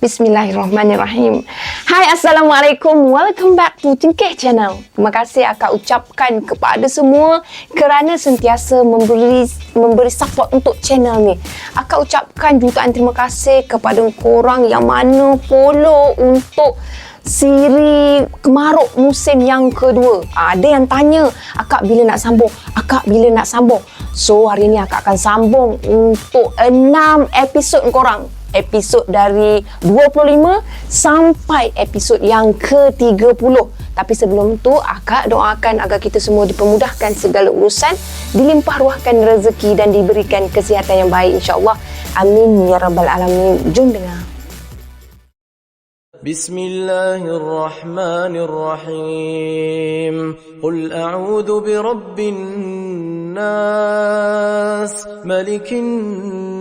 Bismillahirrahmanirrahim. Hai, Assalamualaikum. Welcome back to Cengkeh Channel. Terima kasih akak ucapkan kepada semua kerana sentiasa memberi support untuk channel ni. Akak ucapkan jutaan terima kasih kepada korang yang mana follow untuk siri Kemaruk musim yang kedua. Ada yang tanya, akak bila nak sambung? Akak bila nak sambung? So, hari ni akak akan sambung untuk 6 episod korang. Episod dari 25 sampai episod yang ke-30. Tapi sebelum tu, akak doakan agar kita semua dipermudahkan segala urusan, dilimpah ruahkan rezeki dan diberikan kesihatan yang baik, insya-Allah. Amin ya rabbal alamin. Jom dengar. Bismillahirrahmanirrahim. Qul a'udzu birabbin nas, malikin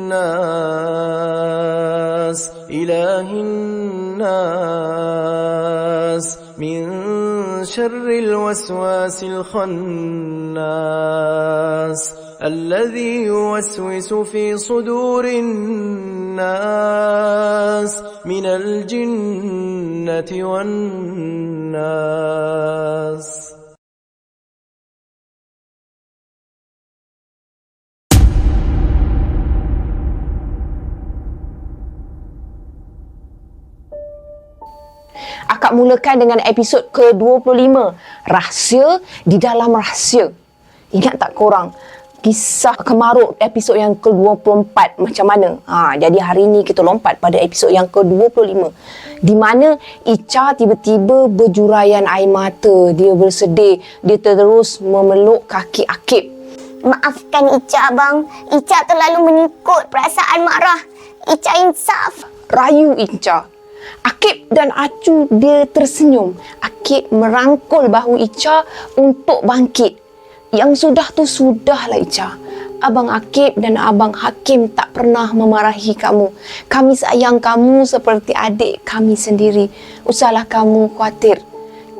nas, ilahin nas, min syarril waswasil khannas, الذي يوسوس في صدور الناس من الجنة والناس. Akak mulakan dengan episod ke-25, Rahsia di dalam Rahsia. Ingat tak korang? Kisah Kemaruk episod yang ke-24 macam mana? Jadi hari ni kita lompat pada episod yang ke-25, di mana Ica tiba-tiba berjuraian air mata. Dia bersedih. Dia terus memeluk kaki Akib. Maafkan Ica, abang. Ica terlalu mengikut perasaan Mak Rah. Ica insaf. Rayu Ica. Akib dan Acu dia tersenyum. Akib merangkul bahu Ica untuk bangkit. Yang sudah tu sudahlah, Ica. Abang Akib dan Abang Hakim tak pernah memarahi kamu. Kami sayang kamu seperti adik kami sendiri. Usahlah kamu khawatir,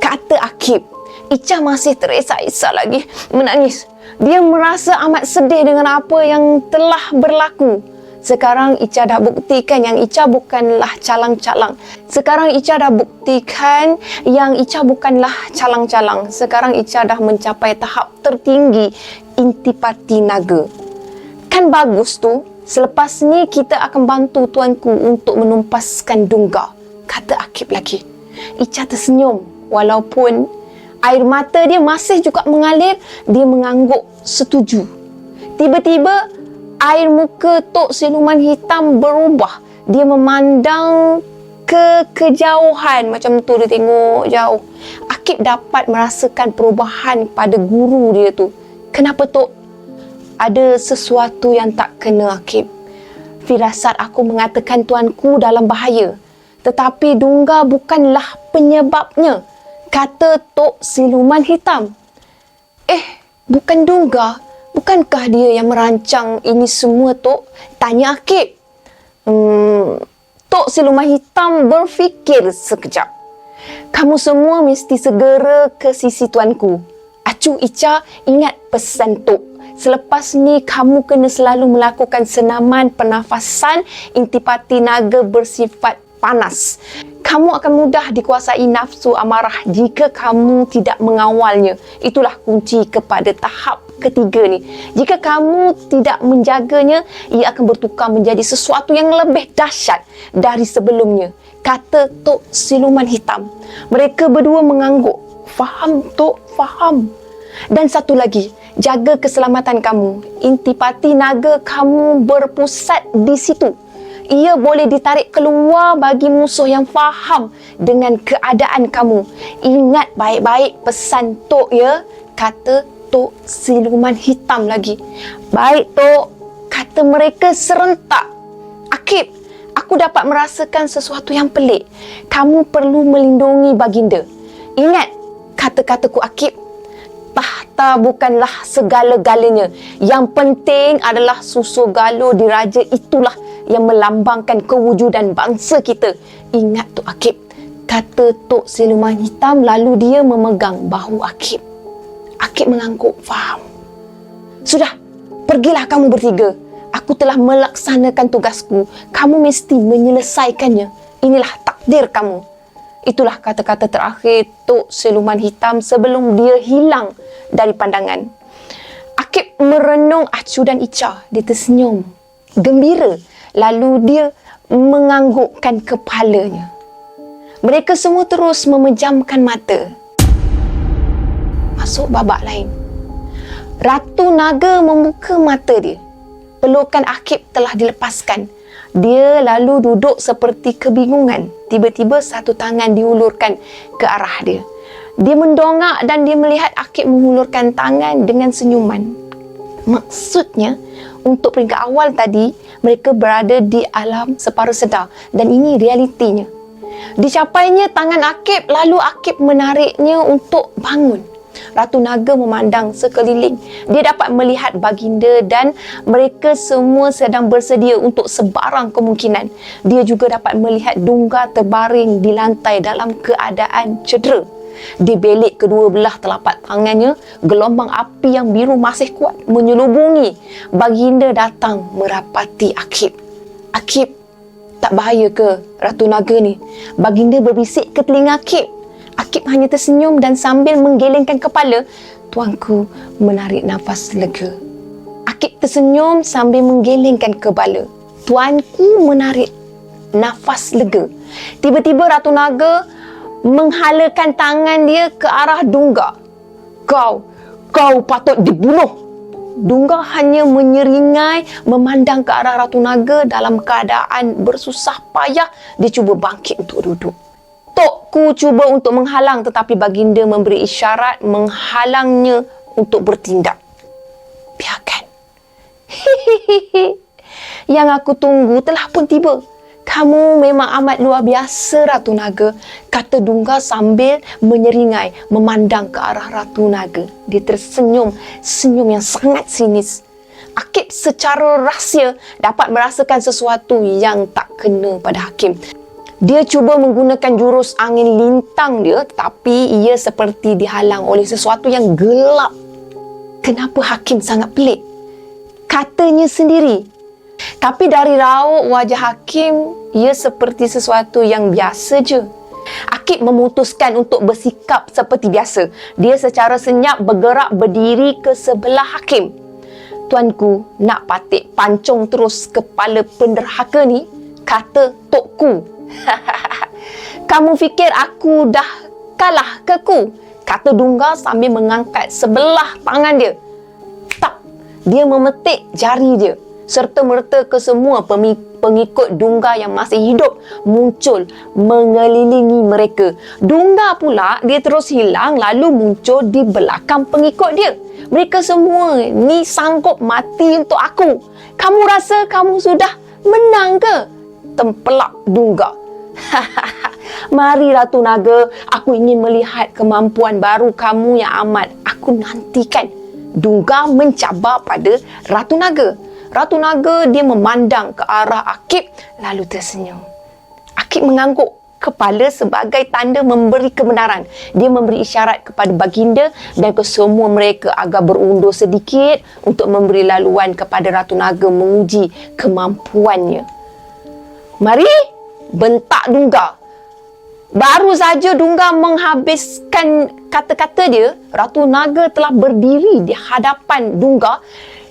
kata Akib. Ica masih teresa-esa lagi menangis. Dia merasa amat sedih dengan apa yang telah berlaku. Sekarang Ica dah buktikan yang Ica bukanlah calang-calang. Sekarang Ica dah buktikan yang Ica bukanlah calang-calang. Sekarang Ica dah mencapai tahap tertinggi intipati naga. Kan bagus tu. Selepas ni kita akan bantu tuanku untuk menumpaskan Dungga, kata Akib lagi. Ica tersenyum walaupun air mata dia masih juga mengalir. Dia mengangguk setuju. Tiba-tiba air muka Tok Siluman Hitam berubah. Dia memandang ke kejauhan. Macam tu dia tengok jauh. Akib dapat merasakan perubahan pada guru dia tu. Kenapa, Tok? Ada sesuatu yang tak kena, Akib. Firasat aku mengatakan tuanku dalam bahaya. Tetapi Dungga bukanlah penyebabnya, kata Tok Siluman Hitam. Bukan Dungga? Bukankah dia yang merancang ini semua, Tok? Tanya Akib. Tok Siluman Hitam berfikir sekejap. Kamu semua mesti segera ke sisi tuanku. Acu, Ica, ingat pesan Tok. Selepas ni kamu kena selalu melakukan senaman pernafasan intipati naga bersifat panas. Kamu akan mudah dikuasai nafsu amarah jika kamu tidak mengawalnya. Itulah kunci kepada tahap ketiga ni. Jika kamu tidak menjaganya, ia akan bertukar menjadi sesuatu yang lebih dahsyat dari sebelumnya, kata Tok Siluman Hitam. Mereka berdua mengangguk. Faham, Tok, faham. Dan satu lagi, jaga keselamatan kamu. Intipati naga kamu berpusat di situ. Ia boleh ditarik keluar bagi musuh yang faham dengan keadaan kamu. Ingat baik-baik pesan Tok, ya, kata Tok Siluman Hitam lagi. Baik, Tok, kata mereka serentak. Akib, aku dapat merasakan sesuatu yang pelik. Kamu perlu melindungi baginda. Ingat kata-kataku, Akib. Tahta bukanlah segala-galanya. Yang penting adalah susu galuh diraja, itulah yang melambangkan kewujudan bangsa kita. Ingat tu, Akib, kata Tok Siluman Hitam. Lalu dia memegang bahu Akib. Akib mengangguk. Faham. Sudah, pergilah kamu bertiga. Aku telah melaksanakan tugasku. Kamu mesti menyelesaikannya, Inilah takdir kamu. Itulah kata-kata terakhir Tok Siluman Hitam sebelum dia hilang dari pandangan. Akib merenung Acu dan Ica. Dia tersenyum gembira. Lalu dia menganggukkan kepalanya. Mereka semua terus memejamkan mata. Masuk babak lain. Ratu Naga membuka mata dia. Pelukan Akib telah dilepaskan. Dia lalu duduk seperti kebingungan. Tiba-tiba satu tangan diulurkan ke arah dia. Dia mendongak dan dia melihat Akib mengulurkan tangan dengan senyuman. Maksudnya, untuk peringkat awal tadi, mereka berada di alam separuh sedar. Dan ini realitinya. Dicapainya tangan Akib, lalu Akib menariknya untuk bangun. Ratu Naga memandang sekeliling. Dia dapat melihat baginda dan mereka semua sedang bersedia untuk sebarang kemungkinan. Dia juga dapat melihat Dungga terbaring di lantai dalam keadaan cedera. Di belik kedua belah telapak tangannya, gelombang api yang biru masih kuat menyelubungi. Baginda datang merapati Akib. Akib, tak bahaya ke Ratu Naga ni? Baginda berbisik ke telinga Akib. Akib hanya tersenyum dan sambil menggelengkan kepala, tuanku menarik nafas lega. Akib tersenyum sambil menggelengkan kepala. Tuanku menarik nafas lega. Tiba-tiba Ratu Naga menghalakan tangan dia ke arah Dungga. Kau patut dibunuh. Dungga hanya menyeringai memandang ke arah Ratu Naga dalam keadaan bersusah payah. Dia cuba bangkit untuk duduk. Tokku cuba untuk menghalang tetapi baginda memberi isyarat menghalangnya untuk bertindak. Biarkan. Yang aku tunggu telah pun tiba. Kamu memang amat luar biasa, Ratu Naga, kata Dungga sambil menyeringai memandang ke arah Ratu Naga. Dia tersenyum, senyum yang sangat sinis. Akib secara rahsia dapat merasakan sesuatu yang tak kena pada Hakim. Dia cuba menggunakan jurus angin lintang dia, tetapi ia seperti dihalang oleh sesuatu yang gelap. Kenapa Hakim sangat pelik? Katanya sendiri. Tapi dari raut wajah Hakim, ia seperti sesuatu yang biasa je. Akib memutuskan untuk bersikap seperti biasa. Dia secara senyap bergerak berdiri ke sebelah Hakim. Tuanku, nak patik pancung terus kepala penderhaka ni? Kata Tokku. Kamu fikir aku dah kalah ke ku? Kata Dungga sambil mengangkat sebelah tangan dia. Tak, dia memetik jari dia. Serta-merta kesemua pengikut Dungga yang masih hidup muncul mengelilingi mereka. Dungga pula dia terus hilang lalu muncul di belakang pengikut dia. Mereka semua ni sanggup mati untuk aku. Kamu rasa kamu sudah menang ke? Tempelak Dungga. Mari Ratu Naga, aku ingin melihat kemampuan baru kamu yang amat aku nantikan. Dungga mencabar pada Ratu Naga. Ratu Naga dia memandang ke arah Akib lalu tersenyum. Akib mengangguk kepala sebagai tanda memberi kebenaran. Dia memberi isyarat kepada baginda dan ke semua mereka agar berundur sedikit untuk memberi laluan kepada Ratu Naga menguji kemampuannya. Mari, bentak Dungga. Baru saja Dungga menghabiskan kata-kata dia, Ratu Naga telah berdiri di hadapan Dungga.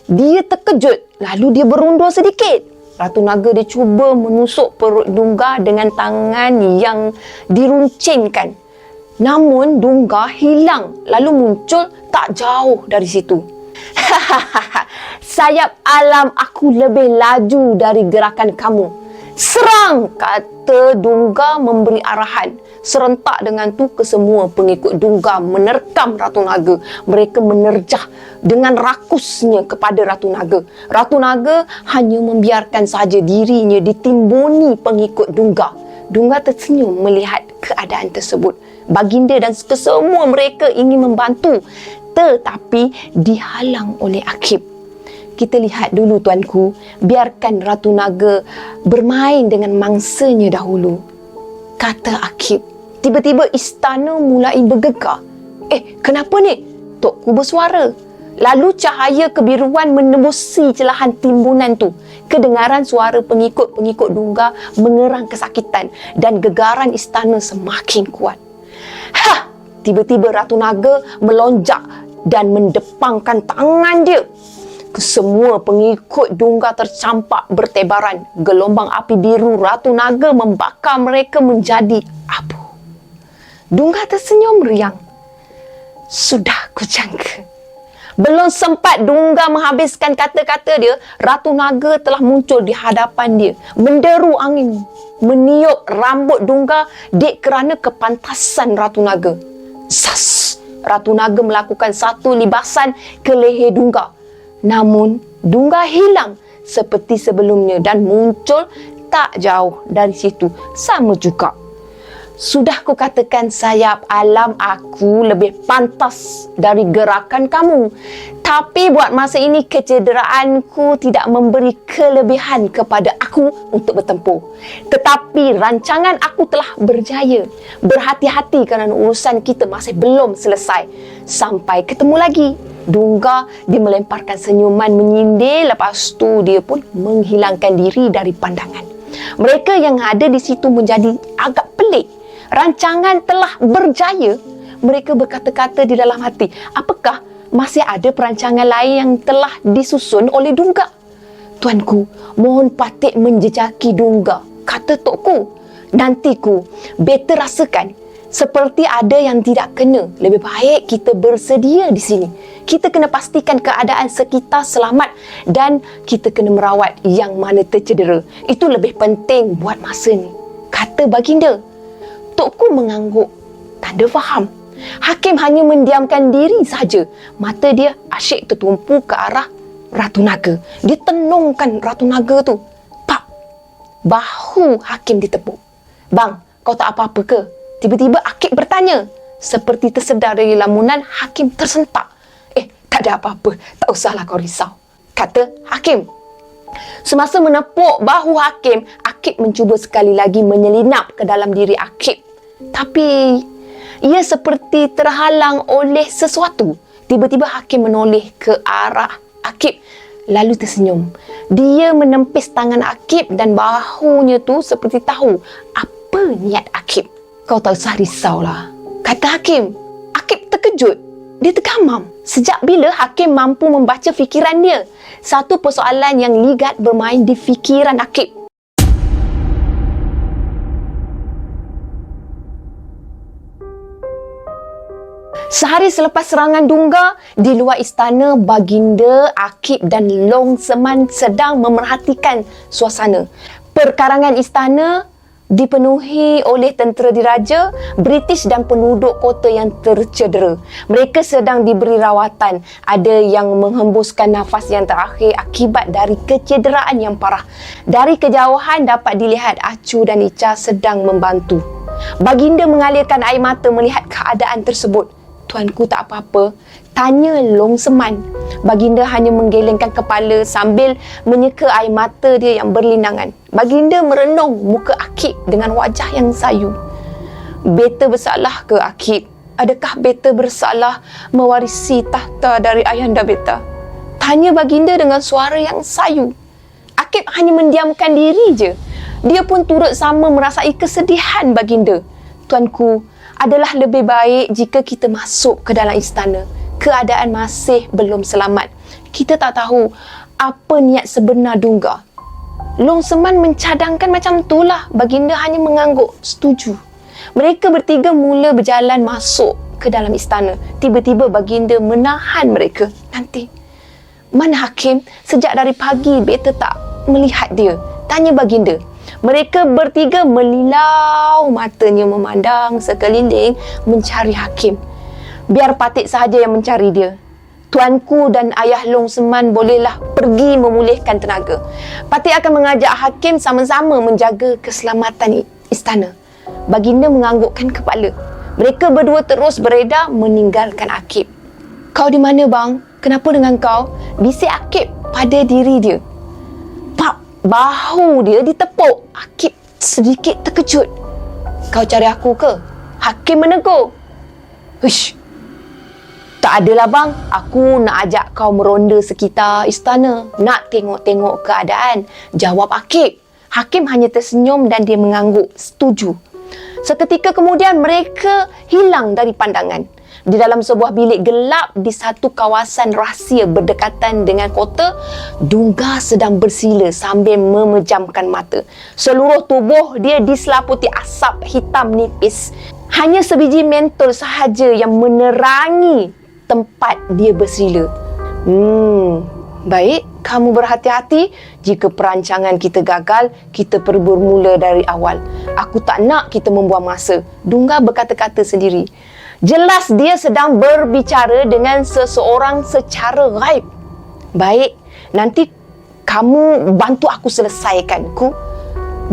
Dia terkejut, lalu dia berundur sedikit. Ratu Naga dia cuba menusuk perut Dungga dengan tangan yang diruncingkan. Namun Dungga hilang, lalu muncul tak jauh dari situ. Sayap alam aku lebih laju dari gerakan kamu. Serang, kata Dungga memberi arahan. Serentak dengan tu kesemua pengikut Dungga menerkam Ratu Naga. Mereka menerjah dengan rakusnya kepada Ratu Naga. Ratu Naga hanya membiarkan saja dirinya ditimbuni pengikut Dungga. Dungga tersenyum melihat keadaan tersebut. Baginda dan kesemua mereka ingin membantu, tetapi dihalang oleh Akib. Kita lihat dulu tuanku, biarkan Ratu Naga bermain dengan mangsanya dahulu, kata Akib. Tiba-tiba istana mulai bergegar. Kenapa ni? Tokku bersuara. Lalu cahaya kebiruan menembusi celahan timbunan tu. Kedengaran suara pengikut-pengikut Dungga mengerang kesakitan dan gegaran istana semakin kuat. Tiba-tiba Ratu Naga melonjak dan mendepangkan tangan dia. Kesemua pengikut Dungga tercampak bertebaran. Gelombang api biru Ratu Naga membakar mereka menjadi abu. Dungga tersenyum riang. Sudah kujangka. Belum sempat Dungga menghabiskan kata-kata dia, Ratu Naga telah muncul di hadapan dia. Menderu angin, meniup rambut Dungga dek kerana kepantasan Ratu Naga. Sas! Ratu Naga melakukan satu libasan ke leher Dungga. Namun, Dungga hilang seperti sebelumnya dan muncul tak jauh dari situ. Sama juga. Sudah ku katakan sayap alam aku lebih pantas dari gerakan kamu. Tapi buat masa ini kecederaanku tidak memberi kelebihan kepada aku untuk bertempur. Tetapi rancangan aku telah berjaya. Berhati-hati kerana urusan kita masih belum selesai. Sampai ketemu lagi. Dungga dia melemparkan senyuman menyindir, lepas tu dia pun menghilangkan diri dari pandangan. Mereka yang ada di situ menjadi agak pelik. Rancangan telah berjaya. Mereka berkata-kata di dalam hati, apakah masih ada perancangan lain yang telah disusun oleh Dungga? Tuanku, mohon patik menjejaki Dungga, kata Tokku. Nantiku, beta rasakan seperti ada yang tidak kena. Lebih baik kita bersedia di sini. Kita kena pastikan keadaan sekitar selamat dan kita kena merawat yang mana tercedera. Itu lebih penting buat masa ni, kata baginda. Tokku mengangguk, tanda faham. Hakim hanya mendiamkan diri saja. Mata dia asyik tertumpu ke arah Ratu Naga. Dia tenungkan Ratu Naga tu. Pak! Bahu Hakim ditepuk. Bang, kau tak apa-apa ke? Tiba-tiba Akib bertanya. Seperti tersedar dari lamunan, Hakim tersentak. Tak ada apa-apa. Tak usahlah kau risau, kata Hakim. Semasa menepuk bahu Hakim, Akib mencuba sekali lagi menyelinap ke dalam diri Akib. Tapi ia seperti terhalang oleh sesuatu. Tiba-tiba Hakim menoleh ke arah Akib lalu tersenyum. Dia menempis tangan Akib dan bahunya tu seperti tahu apa niat Akib. Kau tak usah risaulah, kata Hakim. Akib terkejut. Dia tergamam. Sejak bila Hakim mampu membaca fikiran dia? Satu persoalan yang ligat bermain di fikiran Akib. Sehari selepas serangan Dungga, di luar istana, Baginda, Akib dan Long Seman sedang memerhatikan suasana. Perkarangan istana dipenuhi oleh tentera diraja, British dan penduduk kota yang tercedera. Mereka sedang diberi rawatan. Ada yang menghembuskan nafas yang terakhir akibat dari kecederaan yang parah. Dari kejauhan dapat dilihat Acu dan Ica sedang membantu. Baginda mengalirkan air mata melihat keadaan tersebut. Tuanku tak apa-apa, tanya Long Seman. Baginda hanya menggelengkan kepala sambil menyeka air mata dia yang berlinangan. Baginda merenung muka Akib dengan wajah yang sayu. Beta bersalah ke Akib? Adakah beta bersalah mewarisi tahta dari ayahanda beta? Tanya Baginda dengan suara yang sayu. Akib hanya mendiamkan diri je. Dia pun turut sama merasai kesedihan Baginda. Tuanku, adalah lebih baik jika kita masuk ke dalam istana. Keadaan masih belum selamat. Kita tak tahu apa niat sebenar Dungga. Long Seman mencadangkan macam itulah. Baginda hanya mengangguk setuju. Mereka bertiga mula berjalan masuk ke dalam istana. Tiba-tiba Baginda menahan mereka. Nanti, mana Hakim? Sejak dari pagi beta tak melihat dia, tanya Baginda. Mereka bertiga melilau matanya memandang sekeliling mencari Hakim. Biar Patik sahaja yang mencari dia. Tuanku dan ayah Long Seman bolehlah pergi memulihkan tenaga. Patik akan mengajak Hakim sama-sama menjaga keselamatan istana. Baginda menganggukkan kepala. Mereka berdua terus beredar meninggalkan Akib. Kau di mana bang? Kenapa dengan kau? Bisik Akib pada diri dia. Bahu dia ditepuk. Akib sedikit terkejut. Kau cari aku ke? Hakim menegur. Hush. Tak adalah bang, aku nak ajak kau meronda sekitar istana. Nak tengok-tengok keadaan. Jawab Akib. Hakim hanya tersenyum dan dia mengangguk. Setuju. Seketika kemudian mereka hilang dari pandangan. Di dalam sebuah bilik gelap di satu kawasan rahsia berdekatan dengan kota, Dungga sedang bersila sambil memejamkan mata. Seluruh tubuh dia diselaputi asap hitam nipis. Hanya sebiji mentol sahaja yang menerangi tempat dia bersila. Baik, kamu berhati-hati. Jika perancangan kita gagal, kita perlu bermula dari awal. Aku tak nak kita membuang masa. Dungga berkata-kata sendiri. Jelas dia sedang berbicara dengan seseorang secara gaib. Baik, nanti kamu bantu aku selesaikan.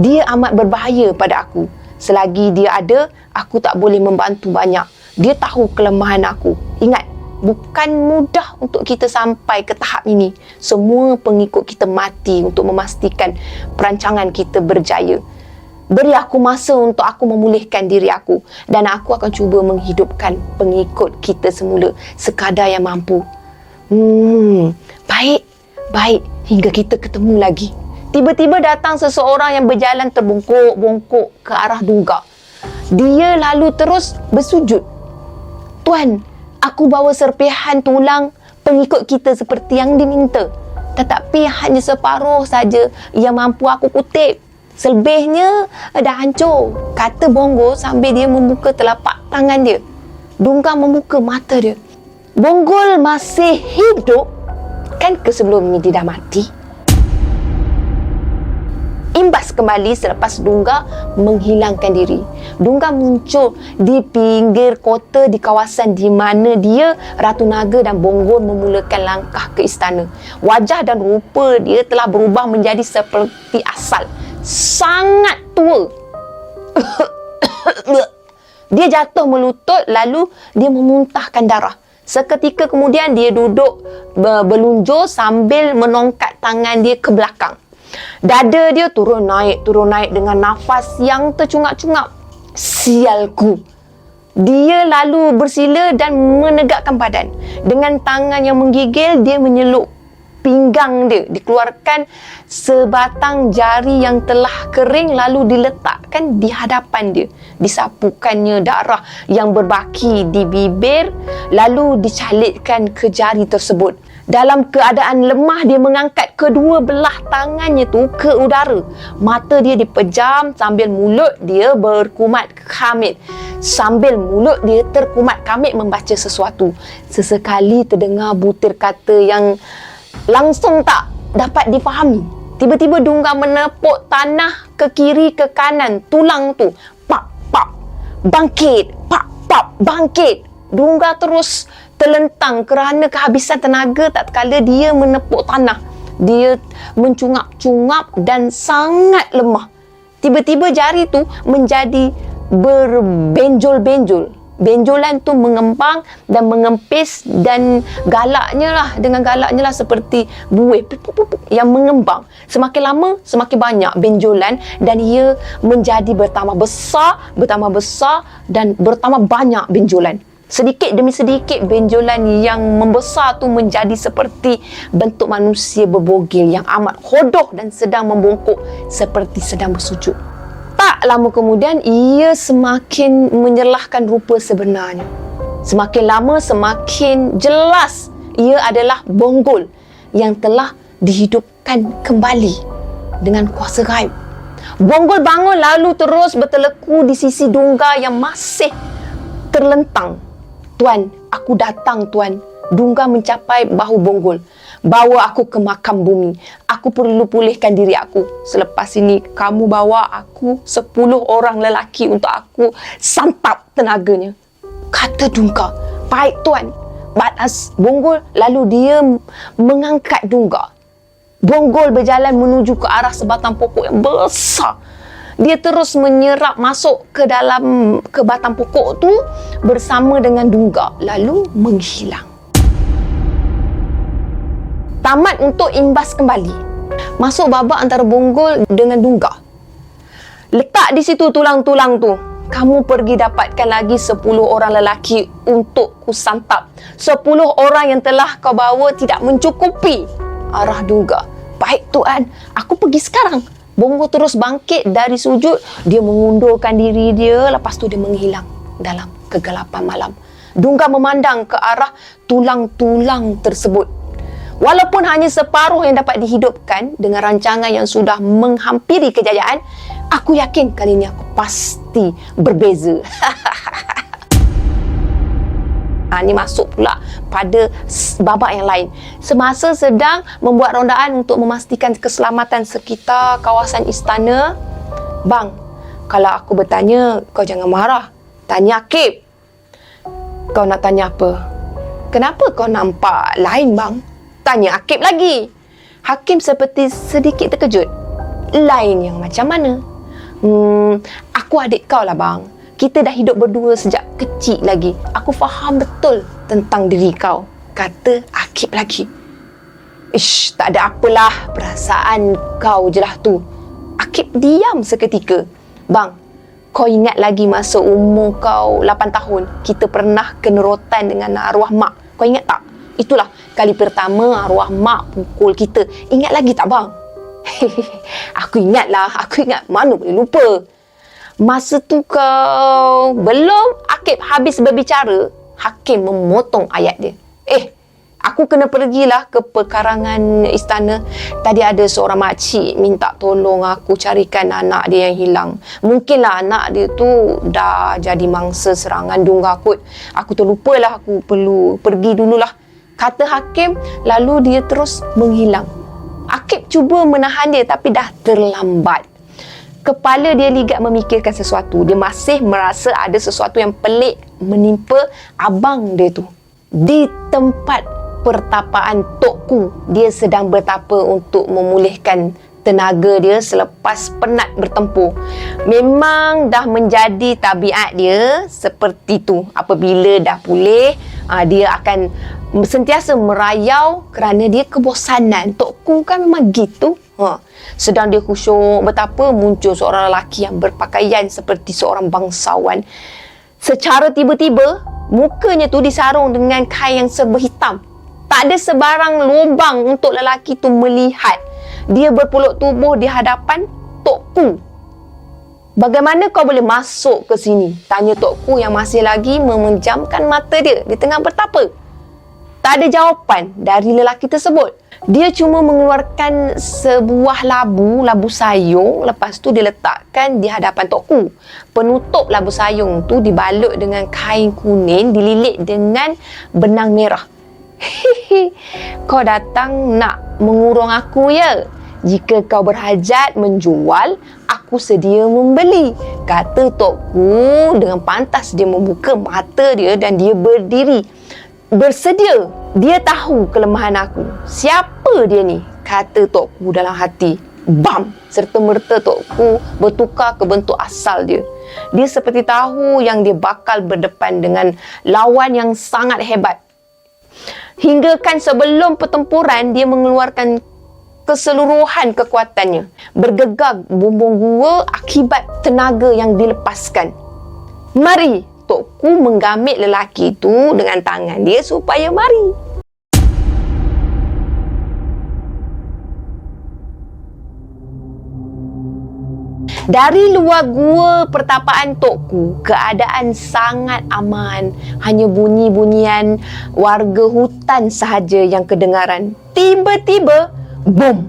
Dia amat berbahaya pada aku. Selagi dia ada, aku tak boleh membantu banyak. Dia tahu kelemahan aku. Ingat, bukan mudah untuk kita sampai ke tahap ini. Semua pengikut kita mati untuk memastikan perancangan kita berjaya. Beri aku masa untuk aku memulihkan diri aku. Dan aku akan cuba menghidupkan pengikut kita semula sekadar yang mampu. Baik. Hingga kita ketemu lagi. Tiba-tiba datang seseorang yang berjalan terbongkok-bongkok ke arah Dungga. Dia lalu terus bersujud. Tuan, aku bawa serpihan tulang pengikut kita seperti yang diminta. Tetapi hanya separuh saja yang mampu aku kutip. Selebihnya dah hancur, kata Bonggol sambil dia membuka telapak tangan dia. Dungga membuka mata dia. Bonggol masih hidup? Kan sebelum ni dia dah mati? Imbas kembali selepas Dungga menghilangkan diri. Dungga muncul di pinggir kota di kawasan di mana dia, Ratu Naga dan Bonggol memulakan langkah ke istana. Wajah dan rupa dia telah berubah menjadi seperti asal. Sangat tua. Dia jatuh melutut lalu dia memuntahkan darah. Seketika kemudian dia duduk berlunjur sambil menongkat tangan dia ke belakang. Dada dia turun naik dengan nafas yang tercungap-cungap. Sialku. Dia lalu bersila dan menegakkan badan. Dengan tangan yang menggigil, dia menyeluk pinggang dia, dikeluarkan sebatang jari yang telah kering lalu diletakkan di hadapan dia. Disapukannya darah yang berbaki di bibir lalu dicalitkan ke jari tersebut. Dalam keadaan lemah, dia mengangkat kedua belah tangannya tu ke udara. Mata dia dipejam sambil mulut dia berkumat kamit. Sambil mulut dia terkumat kamit membaca sesuatu. Sesekali terdengar butir kata yang langsung tak dapat difahami. Tiba-tiba Dungga menepuk tanah ke kiri ke kanan tulang tu. Pak, pak, bangkit. Pak, pak, bangkit. Dungga terus terlentang kerana kehabisan tenaga tatkala dia menepuk tanah. Dia mencungap-cungap dan sangat lemah. Tiba-tiba jari tu menjadi berbenjol-benjol. Benjolan tu mengembang dan mengempis dan dengan galaknya lah seperti buih yang mengembang. Semakin lama semakin banyak benjolan dan ia menjadi bertambah besar dan bertambah banyak benjolan. Sedikit demi sedikit benjolan yang membesar tu menjadi seperti bentuk manusia berbogil yang amat hodoh dan sedang membongkok seperti sedang bersujud. Tak lama kemudian, ia semakin menyerlahkan rupa sebenarnya. Semakin lama, semakin jelas ia adalah Bonggol yang telah dihidupkan kembali dengan kuasa gaib. Bonggol bangun lalu terus berteleku di sisi Dungga yang masih terlentang. Tuan, aku datang, Tuan. Dungga mencapai bahu Bonggol. Bawa aku ke makam bumi. Aku perlu pulihkan diri aku. Selepas ini, kamu bawa aku 10 orang lelaki untuk aku santap tenaganya. Kata Dungga. Baik, Tuan. Batas Bonggol, lalu dia mengangkat Dungga. Bonggol berjalan menuju ke arah sebatang pokok yang besar. Dia terus menyerap masuk ke batang pokok tu bersama dengan Dungga. Lalu menghilang. Tamat untuk imbas kembali. Masuk babak antara Bonggol dengan Dungga. Letak di situ tulang-tulang tu. kamu pergi dapatkan lagi 10 orang lelaki untuk ku santap. 10 orang yang telah kau bawa tidak mencukupi. Arah duga, baik tuan, aku pergi sekarang. Bongo terus bangkit dari sujud. Dia mengundurkan diri dia. Lepas tu dia menghilang dalam kegelapan malam. Dungga memandang ke arah tulang-tulang tersebut. Walaupun hanya separuh yang dapat dihidupkan dengan rancangan yang sudah menghampiri kejayaan, aku yakin kali ini aku pasti berbeza. Ini masuk pula pada babak yang lain. Semasa sedang membuat rondaan untuk memastikan keselamatan sekitar kawasan istana, bang, kalau aku bertanya, kau jangan marah. Tanya Akib. Kau nak tanya apa? Kenapa kau nampak lain, bang? Tanya Akib lagi. Hakim seperti sedikit terkejut. Lain yang macam mana? Aku adik kau lah, bang. Kita dah hidup berdua sejak kecil lagi. Aku faham betul tentang diri kau, kata Akib lagi. Ish, tak ada apalah, perasaan kau je lah tu. Akib diam seketika. Bang, kau ingat lagi masa umur kau 8 tahun, kita pernah kena rotan dengan arwah mak. Kau ingat tak? Itulah kali pertama arwah mak pukul kita. Ingat lagi tak, bang? Aku ingat lah, aku ingat. Mana boleh lupa. Masa tu kau... Belum Akib habis berbicara, Hakim memotong ayat dia. Aku kena pergilah ke pekarangan istana. Tadi ada seorang makcik minta tolong aku carikan anak dia yang hilang. Mungkinlah anak dia tu dah jadi mangsa serangan Dungga kot. Aku terlupalah, aku perlu pergi dululah, kata Hakim. Lalu dia terus menghilang. Akib cuba menahan dia tapi dah terlambat. Kepala dia ligat memikirkan sesuatu. Dia masih merasa ada sesuatu yang pelik menimpa abang dia tu. Di tempat pertapaan Tok Ku, dia sedang bertapa untuk memulihkan tenaga dia selepas penat bertempur. Memang dah menjadi tabiat dia seperti tu. Apabila dah pulih, dia akan sentiasa merayau kerana dia kebosanan. Tok Ku kan memang gitu. Sedang dia khusyuk bertapa, muncul seorang lelaki yang berpakaian seperti seorang bangsawan. Secara tiba-tiba, mukanya tu disarung dengan kain yang serba hitam. Tak ada sebarang lubang untuk lelaki tu melihat. Dia berpeluk tubuh di hadapan Tok Ku. Bagaimana kau boleh masuk ke sini? Tanya Tok Ku yang masih lagi memejamkan mata dia di tengah bertapa. Tak ada jawapan dari lelaki tersebut. Dia cuma mengeluarkan sebuah labu sayung. Lepas tu dia letakkan di hadapan Tok Ku. Penutup labu sayung tu dibalut dengan kain kuning, dililit dengan benang merah. Kau datang nak mengurung aku ya? Jika kau berhajat menjual, aku sedia membeli, kata Tok Ku. Dengan pantas dia membuka mata dia dan dia berdiri bersedia. Dia tahu kelemahan aku. Siapa dia ni? Kata Tok Ku dalam hati. Bam! Serta-merta Tok Ku bertukar ke bentuk asal dia. Dia seperti tahu yang dia bakal berdepan dengan lawan yang sangat hebat. Hingga kan sebelum pertempuran, dia mengeluarkan keseluruhan kekuatannya. Bergegar bumbung gua akibat tenaga yang dilepaskan. Mari! Tok Ku menggamit lelaki itu dengan tangan dia supaya mari. Dari luar gua pertapaan Tok Ku, keadaan sangat aman. Hanya bunyi-bunyian warga hutan sahaja yang kedengaran. Tiba-tiba, boom!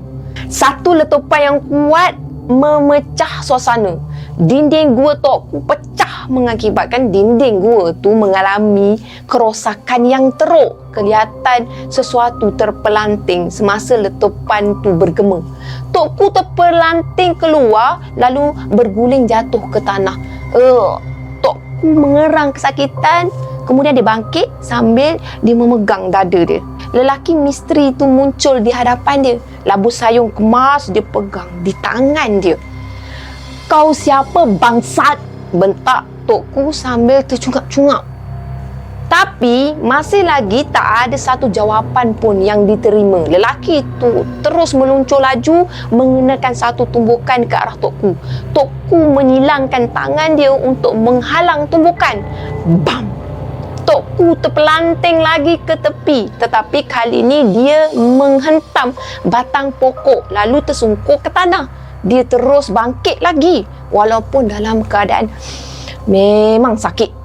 Satu letupan yang kuat memecah suasana. Dinding gua Tok Ku pecah mengakibatkan dinding gua tu mengalami kerosakan yang teruk. Kelihatan sesuatu terpelanting semasa letupan tu bergema. Tok Ku terpelanting keluar lalu berguling jatuh ke tanah. Tok Ku mengerang kesakitan. Kemudian dia bangkit sambil dia memegang dada dia. Lelaki misteri tu muncul di hadapan dia. Labu sayung kemas dia pegang di tangan dia. Kau siapa bangsat? Bentak Tok Ku sambil tercungap-cungap. Tapi masih lagi tak ada satu jawapan pun yang diterima. Lelaki itu terus meluncur laju mengenakan satu tumbukan ke arah Tok Ku. Tok Ku menyilangkan tangan dia untuk menghalang tumbukan. Bam! Tok Ku terpelanting lagi ke tepi, tetapi kali ini dia menghentam batang pokok lalu tersungkur ke tanah. Dia terus bangkit lagi walaupun dalam keadaan memang sakit.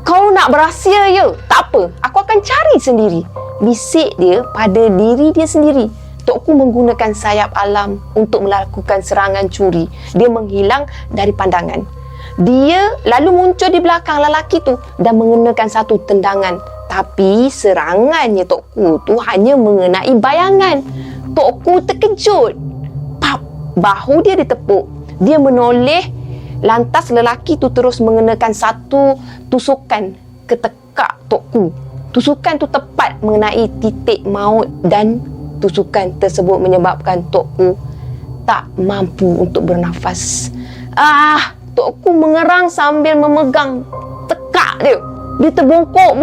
Kau nak berahsia ya? Tak apa, aku akan cari sendiri. Bisik dia pada diri dia sendiri. Tok Ku menggunakan sayap alam untuk melakukan serangan curi. Dia menghilang dari pandangan. Dia lalu muncul di belakang lelaki tu dan mengenakan satu tendangan. Tapi serangannya Tok Ku tu hanya mengenai bayangan. Tok Ku terkejut. Pap, bahu dia ditepuk. Dia menoleh. Lantas lelaki tu terus mengenakan satu tusukan ke tekak Tok Ku. Tusukan tu tepat mengenai titik maut dan tusukan tersebut menyebabkan Tok Ku tak mampu untuk bernafas. Tok Ku mengerang sambil memegang tekak dia. Dia terbongkok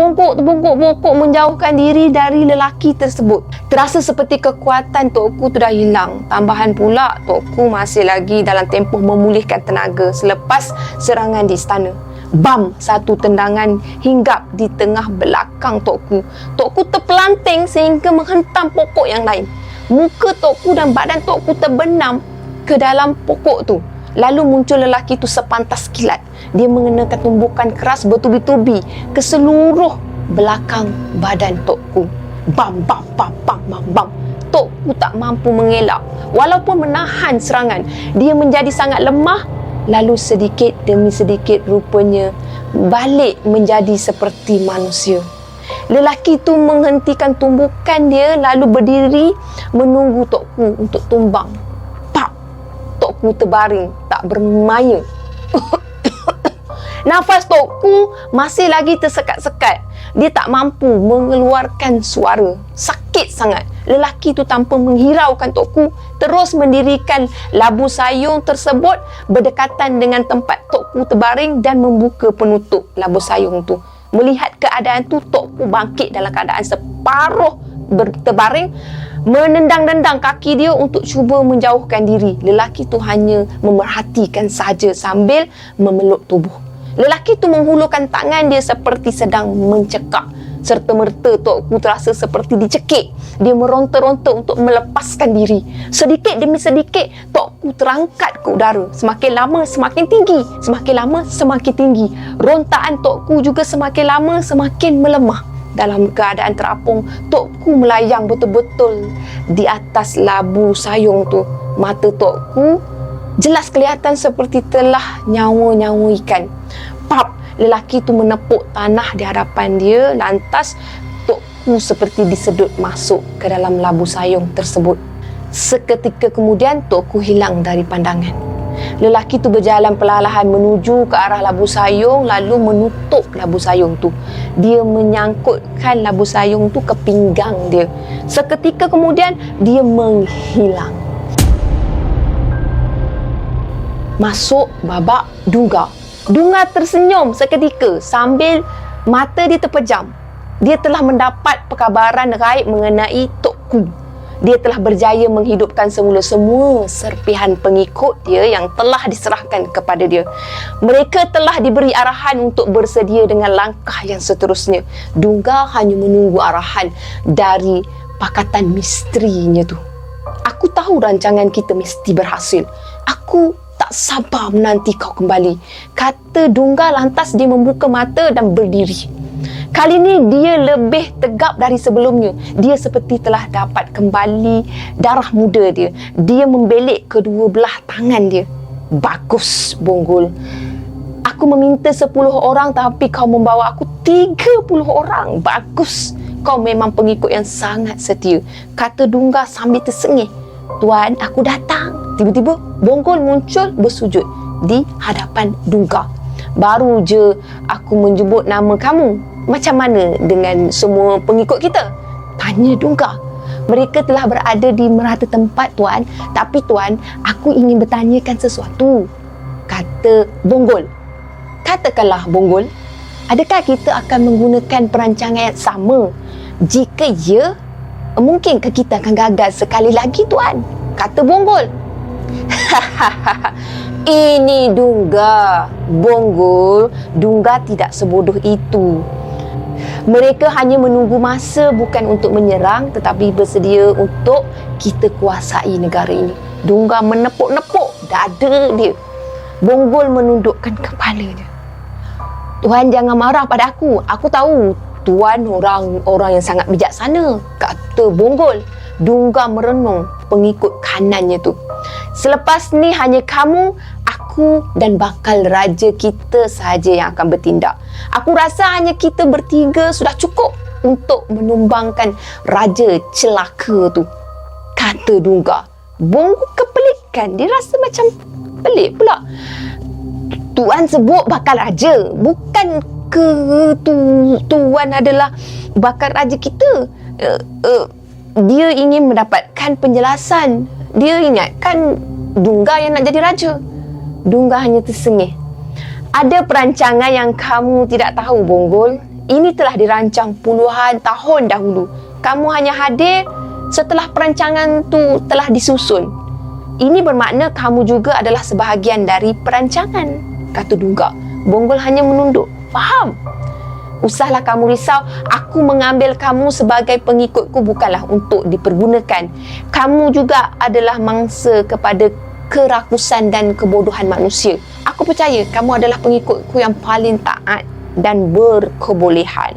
menjauhkan diri dari lelaki tersebut. Terasa seperti kekuatan Tok Ku tu dah hilang. Tambahan pula, Tok Ku masih lagi dalam tempoh memulihkan tenaga selepas serangan di istana. Bam! Satu tendangan hinggap di tengah belakang Tok Ku. Tok Ku terpelanting sehingga menghentam pokok yang lain. Muka Tok Ku dan badan Tok Ku terbenam ke dalam pokok tu. Lalu muncul lelaki tu sepantas kilat. Dia mengenakan tumbukan keras bertubi-tubi ke seluruh belakang badan Tok Ku. Bam, bam, bam, bam, bam, bam. Tok Ku tak mampu mengelak. Walaupun menahan serangan, dia menjadi sangat lemah. Lalu sedikit demi sedikit rupanya balik menjadi seperti manusia. Lelaki tu menghentikan tumbukan dia lalu berdiri menunggu Tok Ku untuk tumbang. Tok Ku terbaring, tak bermaya. Nafas Tok Ku masih lagi tersekat-sekat. Dia tak mampu mengeluarkan suara. Sakit sangat. Lelaki tu tanpa menghiraukan Tok Ku terus mendirikan labu sayung tersebut berdekatan dengan tempat Tok Ku terbaring dan membuka penutup labu sayung tu. Melihat keadaan tu, Tok Ku bangkit dalam keadaan separuh terbaring, menendang-nendang kaki dia untuk cuba menjauhkan diri. Lelaki tu hanya memerhatikan saja sambil memeluk tubuh. Lelaki tu menghulurkan tangan dia seperti sedang mencekak. Serta-merta Tok Ku terasa seperti dicekik. Dia meronta-ronta untuk melepaskan diri. Sedikit demi sedikit Tok Ku terangkat ke udara. Semakin lama semakin tinggi, semakin lama semakin tinggi. Rontaan Tok Ku juga semakin lama semakin melemah. Dalam keadaan terapung, Tok Ku melayang betul-betul di atas labu sayung tu. Mata Tok Ku jelas kelihatan seperti telah nyawa-nyawa ikan. Pap! Lelaki tu menepuk tanah di hadapan dia. Lantas Tok Ku seperti disedut masuk ke dalam labu sayung tersebut. Seketika kemudian Tok Ku hilang dari pandangan. Lelaki tu berjalan perlahan menuju ke arah labu sayung lalu menutup labu sayung tu. Dia menyangkutkan labu sayung tu ke pinggang dia. Seketika kemudian dia menghilang. Masuk babak Dunga. Dunga tersenyum seketika sambil mata dia terpejam. Dia telah mendapat perkabaran gaib mengenai Tok Ku. Dia telah berjaya menghidupkan semula semua serpihan pengikut dia yang telah diserahkan kepada dia. Mereka telah diberi arahan untuk bersedia dengan langkah yang seterusnya. Dunga hanya menunggu arahan dari pakatan misterinya tu. Aku tahu rancangan kita mesti berhasil. Aku tak sabar menanti kau kembali, kata Dunga. Lantas dia membuka mata dan berdiri. Kali ini dia lebih tegap dari sebelumnya. Dia seperti telah dapat kembali darah muda dia. Dia membelik kedua belah tangan dia. Bagus, Bonggol. Aku meminta 10 orang tapi kau membawa aku 30 orang. Bagus. Kau memang pengikut yang sangat setia, kata Dunga sambil tersengih. Tuan, aku datang. Tiba-tiba Bonggol muncul bersujud di hadapan Dunga. Baru je aku menyebut nama kamu. Macam mana dengan semua pengikut kita? Tanya Dunga. Mereka telah berada di merata tempat, Tuan. Tapi Tuan, aku ingin bertanyakan sesuatu, kata Bonggol. Katakanlah, Bonggol. Adakah kita akan menggunakan perancangan yang sama? Jika ya, mungkinkah kita akan gagal sekali lagi, Tuan? Kata Bonggol. Ini Dungga. Bonggol, Dungga tidak sebodoh itu. Mereka hanya menunggu masa bukan untuk menyerang tetapi bersedia untuk kita kuasai negara ini. Dungga menepuk-nepuk dada dia. Bonggol menundukkan kepalanya. Tuan jangan marah pada aku. Aku tahu Tuan orang yang sangat bijaksana, kata Bonggol. Dungga merenung pengikut kanannya tu. Selepas ni hanya kamu, aku dan bakal raja kita sahaja yang akan bertindak. Aku rasa hanya kita bertiga sudah cukup untuk menumbangkan raja celaka tu, kata Dungga. Bonggol kepelikan. Dia rasa macam pelik pula. Tuan sebut bakal raja, bukan ke Tuan adalah bakal raja kita. Dia ingin mendapatkan penjelasan. Dia ingatkan Dungga yang nak jadi raja. Dungga hanya tersengih. Ada perancangan yang kamu tidak tahu, Bonggol. Ini telah dirancang puluhan tahun dahulu. Kamu hanya hadir setelah perancangan tu telah disusun. Ini bermakna kamu juga adalah sebahagian dari perancangan, kata Dungga. Bonggol hanya menunduk. Faham? Usahlah kamu risau. Aku mengambil kamu sebagai pengikutku bukanlah untuk dipergunakan. Kamu juga adalah mangsa kepada kerakusan dan kebodohan manusia. Aku percaya kamu adalah pengikutku yang paling taat dan berkebolehan.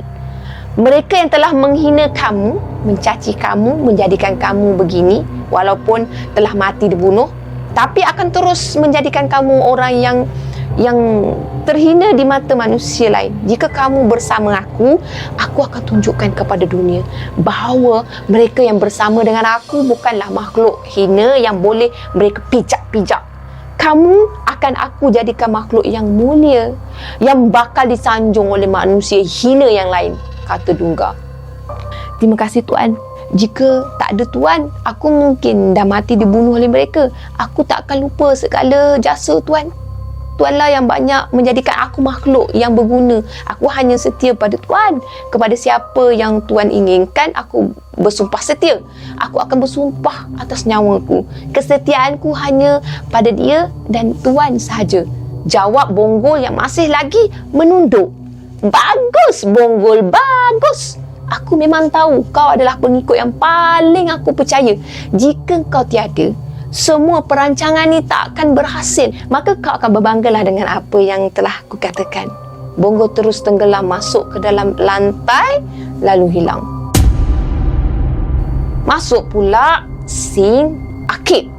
Mereka yang telah menghina kamu, mencaci kamu, menjadikan kamu begini, walaupun telah mati dibunuh, tapi akan terus menjadikan kamu orang yang terhina di mata manusia lain. Jika kamu bersama aku akan tunjukkan kepada dunia bahawa mereka yang bersama dengan aku bukanlah makhluk hina yang boleh mereka pijak-pijak. Kamu akan aku jadikan makhluk yang mulia, yang bakal disanjung oleh manusia hina yang lain, kata Dungga. Terima kasih Tuan. Jika tak ada Tuan, aku mungkin dah mati dibunuh oleh mereka. Aku tak akan lupa segala jasa Tuan. Tuanlah yang banyak menjadikan aku makhluk yang berguna. Aku hanya setia pada Tuan. Kepada siapa yang Tuan inginkan, aku bersumpah setia. Aku akan bersumpah atas nyawaku. Kesetiaanku hanya pada dia dan Tuan sahaja. Jawab Bonggol yang masih lagi menunduk. Bagus Bonggol, bagus. Aku memang tahu kau adalah pengikut yang paling aku percaya. Jika kau tiada, semua perancangan ni tak akan berhasil. Maka kau akan berbanggalah dengan apa yang telah aku katakan. Bonggol terus tenggelam masuk ke dalam lantai lalu hilang. Masuk pula scene Akib.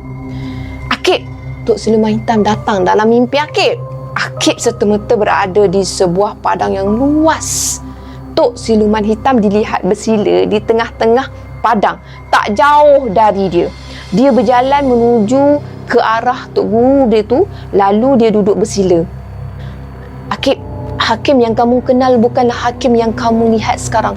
Akib, Tok Siluman Hitam datang dalam mimpi Akib. Akib serta-merta berada di sebuah padang yang luas. Tok Siluman Hitam dilihat bersila di tengah-tengah padang, tak jauh dari dia. Dia berjalan menuju ke arah Tok Guru dia tu, lalu dia duduk bersila. Akib, hakim yang kamu kenal bukanlah hakim yang kamu lihat sekarang.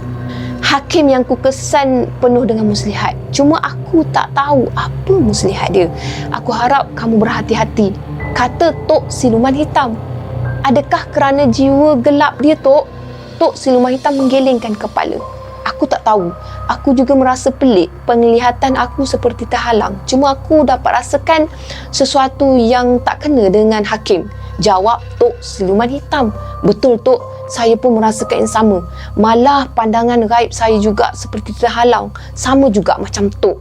Hakim yang ku kesan penuh dengan muslihat. Cuma aku tak tahu apa muslihat dia. Aku harap kamu berhati-hati, kata Tok Siluman Hitam. Adakah kerana jiwa gelap dia, Tok? Tok Siluman Hitam menggelengkan kepala. Aku tak tahu. Aku juga merasa pelik. Penglihatan aku seperti terhalang. Cuma aku dapat rasakan sesuatu yang tak kena dengan hakim. Jawab Tok Siluman Hitam. Betul, Tok. Saya pun merasakan yang sama. Malah pandangan gaib saya juga seperti terhalang. Sama juga macam Tok.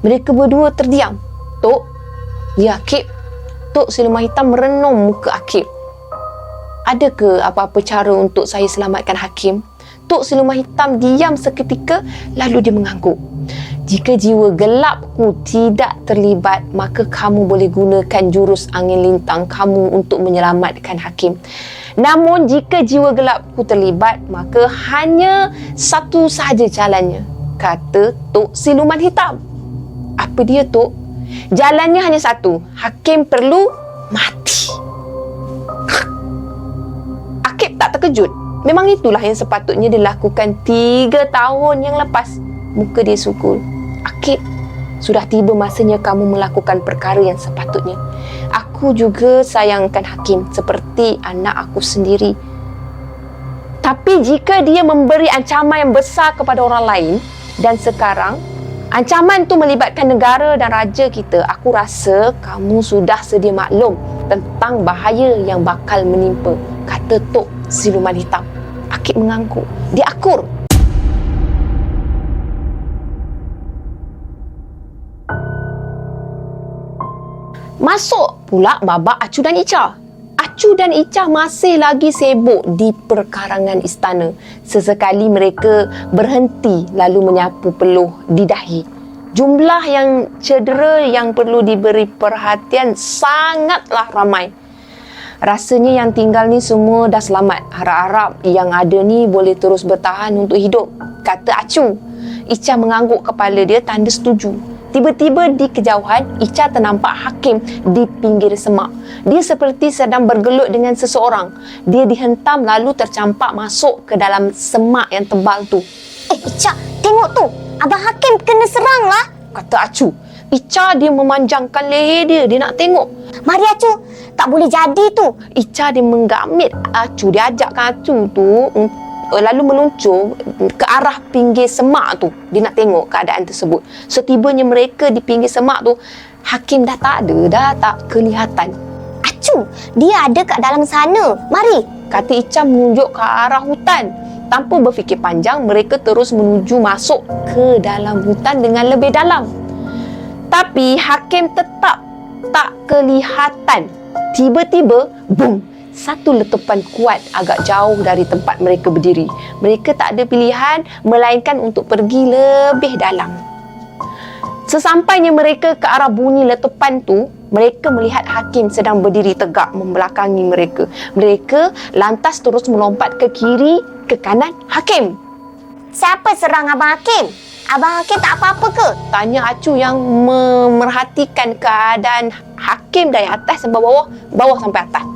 Mereka berdua terdiam. Tok? Ya, Akib. Tok Siluman Hitam merenung muka Akib. Adakah apa-apa cara untuk saya selamatkan hakim? Tok Siluman Hitam diam seketika lalu dia mengangguk. Jika jiwa gelapku tidak terlibat, maka kamu boleh gunakan jurus angin lintang kamu untuk menyelamatkan hakim. Namun jika jiwa gelapku terlibat, maka hanya satu sahaja jalannya, kata Tok Siluman Hitam. Apa dia, Tok? Jalannya hanya satu. Hakim perlu mati. Akib tak terkejut. Memang itulah yang sepatutnya dilakukan 3 tahun yang lepas. Muka dia sukul. Akib, sudah tiba masanya kamu melakukan perkara yang sepatutnya. Aku juga sayangkan hakim seperti anak aku sendiri. Tapi jika dia memberi ancaman yang besar kepada orang lain, dan sekarang ancaman tu melibatkan negara dan raja kita, aku rasa kamu sudah sedia maklum tentang bahaya yang bakal menimpa, kata Tok Siluman Hitam. Akib mengangguk. Dia akur. Masuk pula babak Acu dan Ica. Acu dan Ica masih lagi sibuk di perkarangan istana. Sesekali mereka berhenti lalu menyapu peluh di dahi. Jumlah yang cedera yang perlu diberi perhatian sangatlah ramai. Rasanya yang tinggal ni semua dah selamat. Harap-harap yang ada ni boleh terus bertahan untuk hidup, kata Acu. Ica mengangguk kepala dia tanda setuju. Tiba-tiba di kejauhan, Ica ternampak Hakim di pinggir semak. Dia seperti sedang bergelut dengan seseorang. Dia dihentam lalu tercampak masuk ke dalam semak yang tebal tu. Ica, tengok tu. Abang Hakim kena serang lah, kata Acu. Ica dia memanjangkan leher dia. Dia nak tengok. Mari Acu, tak boleh jadi tu. Ica dia menggamit Acu. Dia ajakkan Acu tu lalu meluncur ke arah pinggir semak tu. Dia nak tengok keadaan tersebut. Setibanya mereka di pinggir semak tu, Hakim dah tak ada, dah tak kelihatan. Acu, dia ada kat dalam sana. Mari, kata Ica menunjuk ke arah hutan. Tanpa berfikir panjang, mereka terus menuju masuk ke dalam hutan dengan lebih dalam. Tapi Hakim tetap tak kelihatan. Tiba-tiba, boom! Satu letupan kuat agak jauh dari tempat mereka berdiri. Mereka tak ada pilihan melainkan untuk pergi lebih dalam. Sesampainya mereka ke arah bunyi letupan tu, mereka melihat Hakim sedang berdiri tegak membelakangi mereka. Mereka lantas terus melompat ke kiri, ke kanan Hakim. siapa serang Abang Hakim? Abang Hakim tak apa-apa ke? Tanya Acu yang memerhatikan keadaan Hakim dari atas sampai bawah, bawah sampai atas.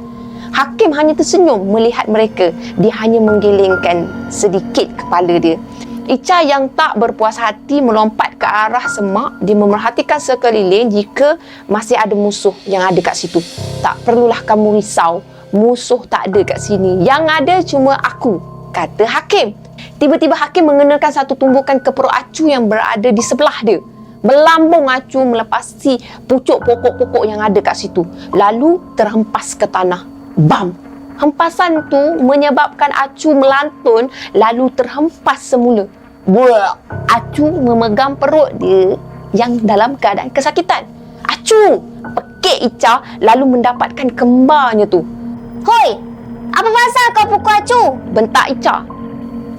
Hakim hanya tersenyum melihat mereka. Dia hanya menggelengkan sedikit kepala dia. Ica yang tak berpuas hati melompat ke arah semak. Dia memerhatikan sekeliling jika masih ada musuh yang ada kat situ. Tak perlulah kamu risau. Musuh tak ada kat sini. Yang ada cuma aku, kata Hakim. Tiba-tiba Hakim mengenakan satu tumbukan ke perut Acu yang berada di sebelah dia. Melambung Acu melepasi pucuk pokok-pokok yang ada kat situ. Lalu terhempas ke tanah. Bam! Hempasan tu menyebabkan Acu melantun lalu terhempas semula. Buah! Acu memegang perut dia yang dalam keadaan kesakitan. Acu! Pekik Ica lalu mendapatkan kembarnya tu. Hoi! Apa pasal kau pukul Acu? Bentak Ica.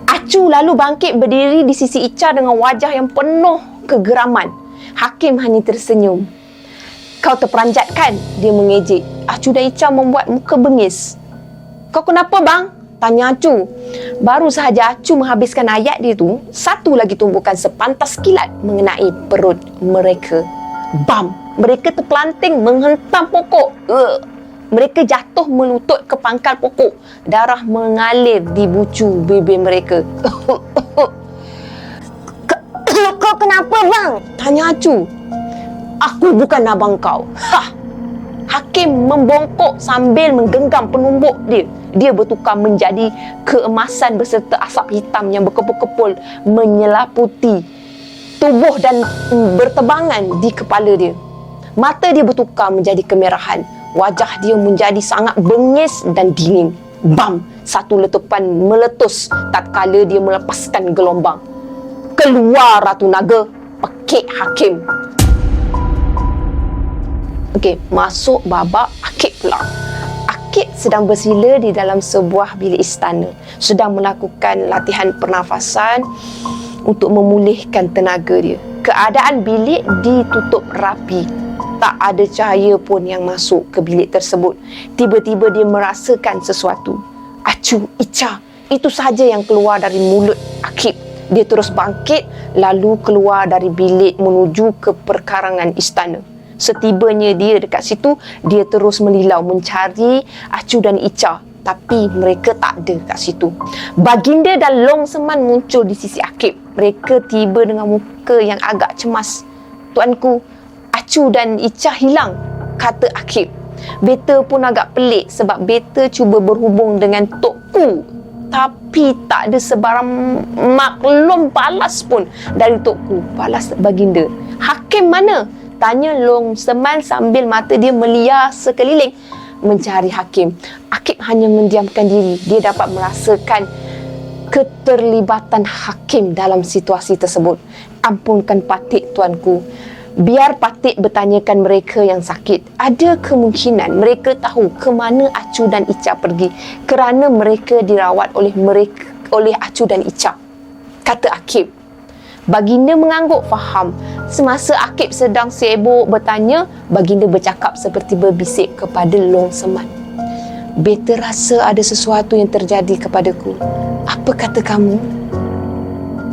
Acu lalu bangkit berdiri di sisi Ica dengan wajah yang penuh kegeraman. Hakim hanya tersenyum. Kau terperanjat kan? Dia mengejek. Acu dan Ica membuat muka bengis. Kau kenapa bang? Tanya Acu. Baru sahaja Acu menghabiskan ayat dia tu, satu lagi tumbukan sepantas kilat mengenai perut mereka. Bam! Mereka terpelanting menghentam pokok. Mereka jatuh melutut ke pangkal pokok. Darah mengalir di bucu bibir mereka. Kau kenapa bang? Tanya Acu. Aku bukan abang kau. Hah! Hakim membongkok sambil menggenggam penumbuk dia. Dia bertukar menjadi keemasan beserta asap hitam yang berkepul-kepul menyelaputi tubuh dan bertebangan di kepala dia. Mata dia bertukar menjadi kemerahan. Wajah dia menjadi sangat bengis dan dingin. Bam! Satu letupan meletus tatkala dia melepaskan gelombang. Keluar Ratu Naga, pekik Hakim. Okey, masuk babak Akib pula. Akib sedang bersila di dalam sebuah bilik istana. Sedang melakukan latihan pernafasan untuk memulihkan tenaga dia. Keadaan bilik ditutup rapi. Tak ada cahaya pun yang masuk ke bilik tersebut. Tiba-tiba dia merasakan sesuatu. Acu, Ica, itu sahaja yang keluar dari mulut Akib. Dia terus bangkit lalu keluar dari bilik menuju ke perkarangan istana. Setibanya dia dekat situ, dia terus melilau mencari Acu dan Ica. Tapi mereka tak ada kat situ. Baginda dan Long Seman muncul di sisi Akib. Mereka tiba dengan muka yang agak cemas. Tuanku, Acu dan Ica hilang, kata Akib. Beta pun agak pelik sebab beta cuba berhubung dengan Tok Ku, Tapi tak ada sebarang maklum balas pun dari Tokku. Balas baginda. Hakim mana? Tanya Long Seman sambil mata dia meliar sekeliling mencari Hakim. Akib hanya mendiamkan diri. Dia dapat merasakan keterlibatan Hakim dalam situasi tersebut. Ampunkan Patik, tuanku. Biar Patik bertanyakan mereka yang sakit. Ada kemungkinan mereka tahu ke mana Acu dan Ica pergi kerana mereka dirawat oleh Acu dan Ica, kata Akib. Baginda mengangguk faham. Semasa Akib sedang sibuk bertanya, baginda bercakap seperti berbisik kepada Long Seman. Beta rasa ada sesuatu yang terjadi kepadaku. Apa kata kamu?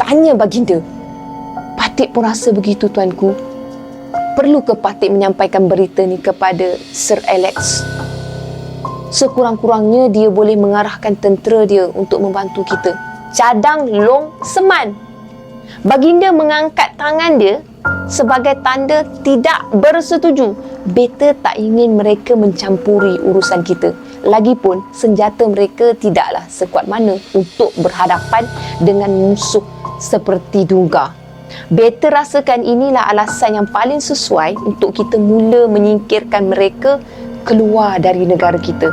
Tanya baginda. Patik pun rasa begitu, tuanku. Perlu ke Patik menyampaikan berita ni kepada Sir Alex? Sekurang-kurangnya dia boleh mengarahkan tentera dia untuk membantu kita. Cadang Long Seman. Baginda mengangkat tangan dia sebagai tanda tidak bersetuju. Beta tak ingin mereka mencampuri urusan kita. Lagipun senjata mereka tidaklah sekuat mana untuk berhadapan dengan musuh seperti Dunga. Beta rasakan inilah alasan yang paling sesuai untuk kita mula menyingkirkan mereka keluar dari negara kita.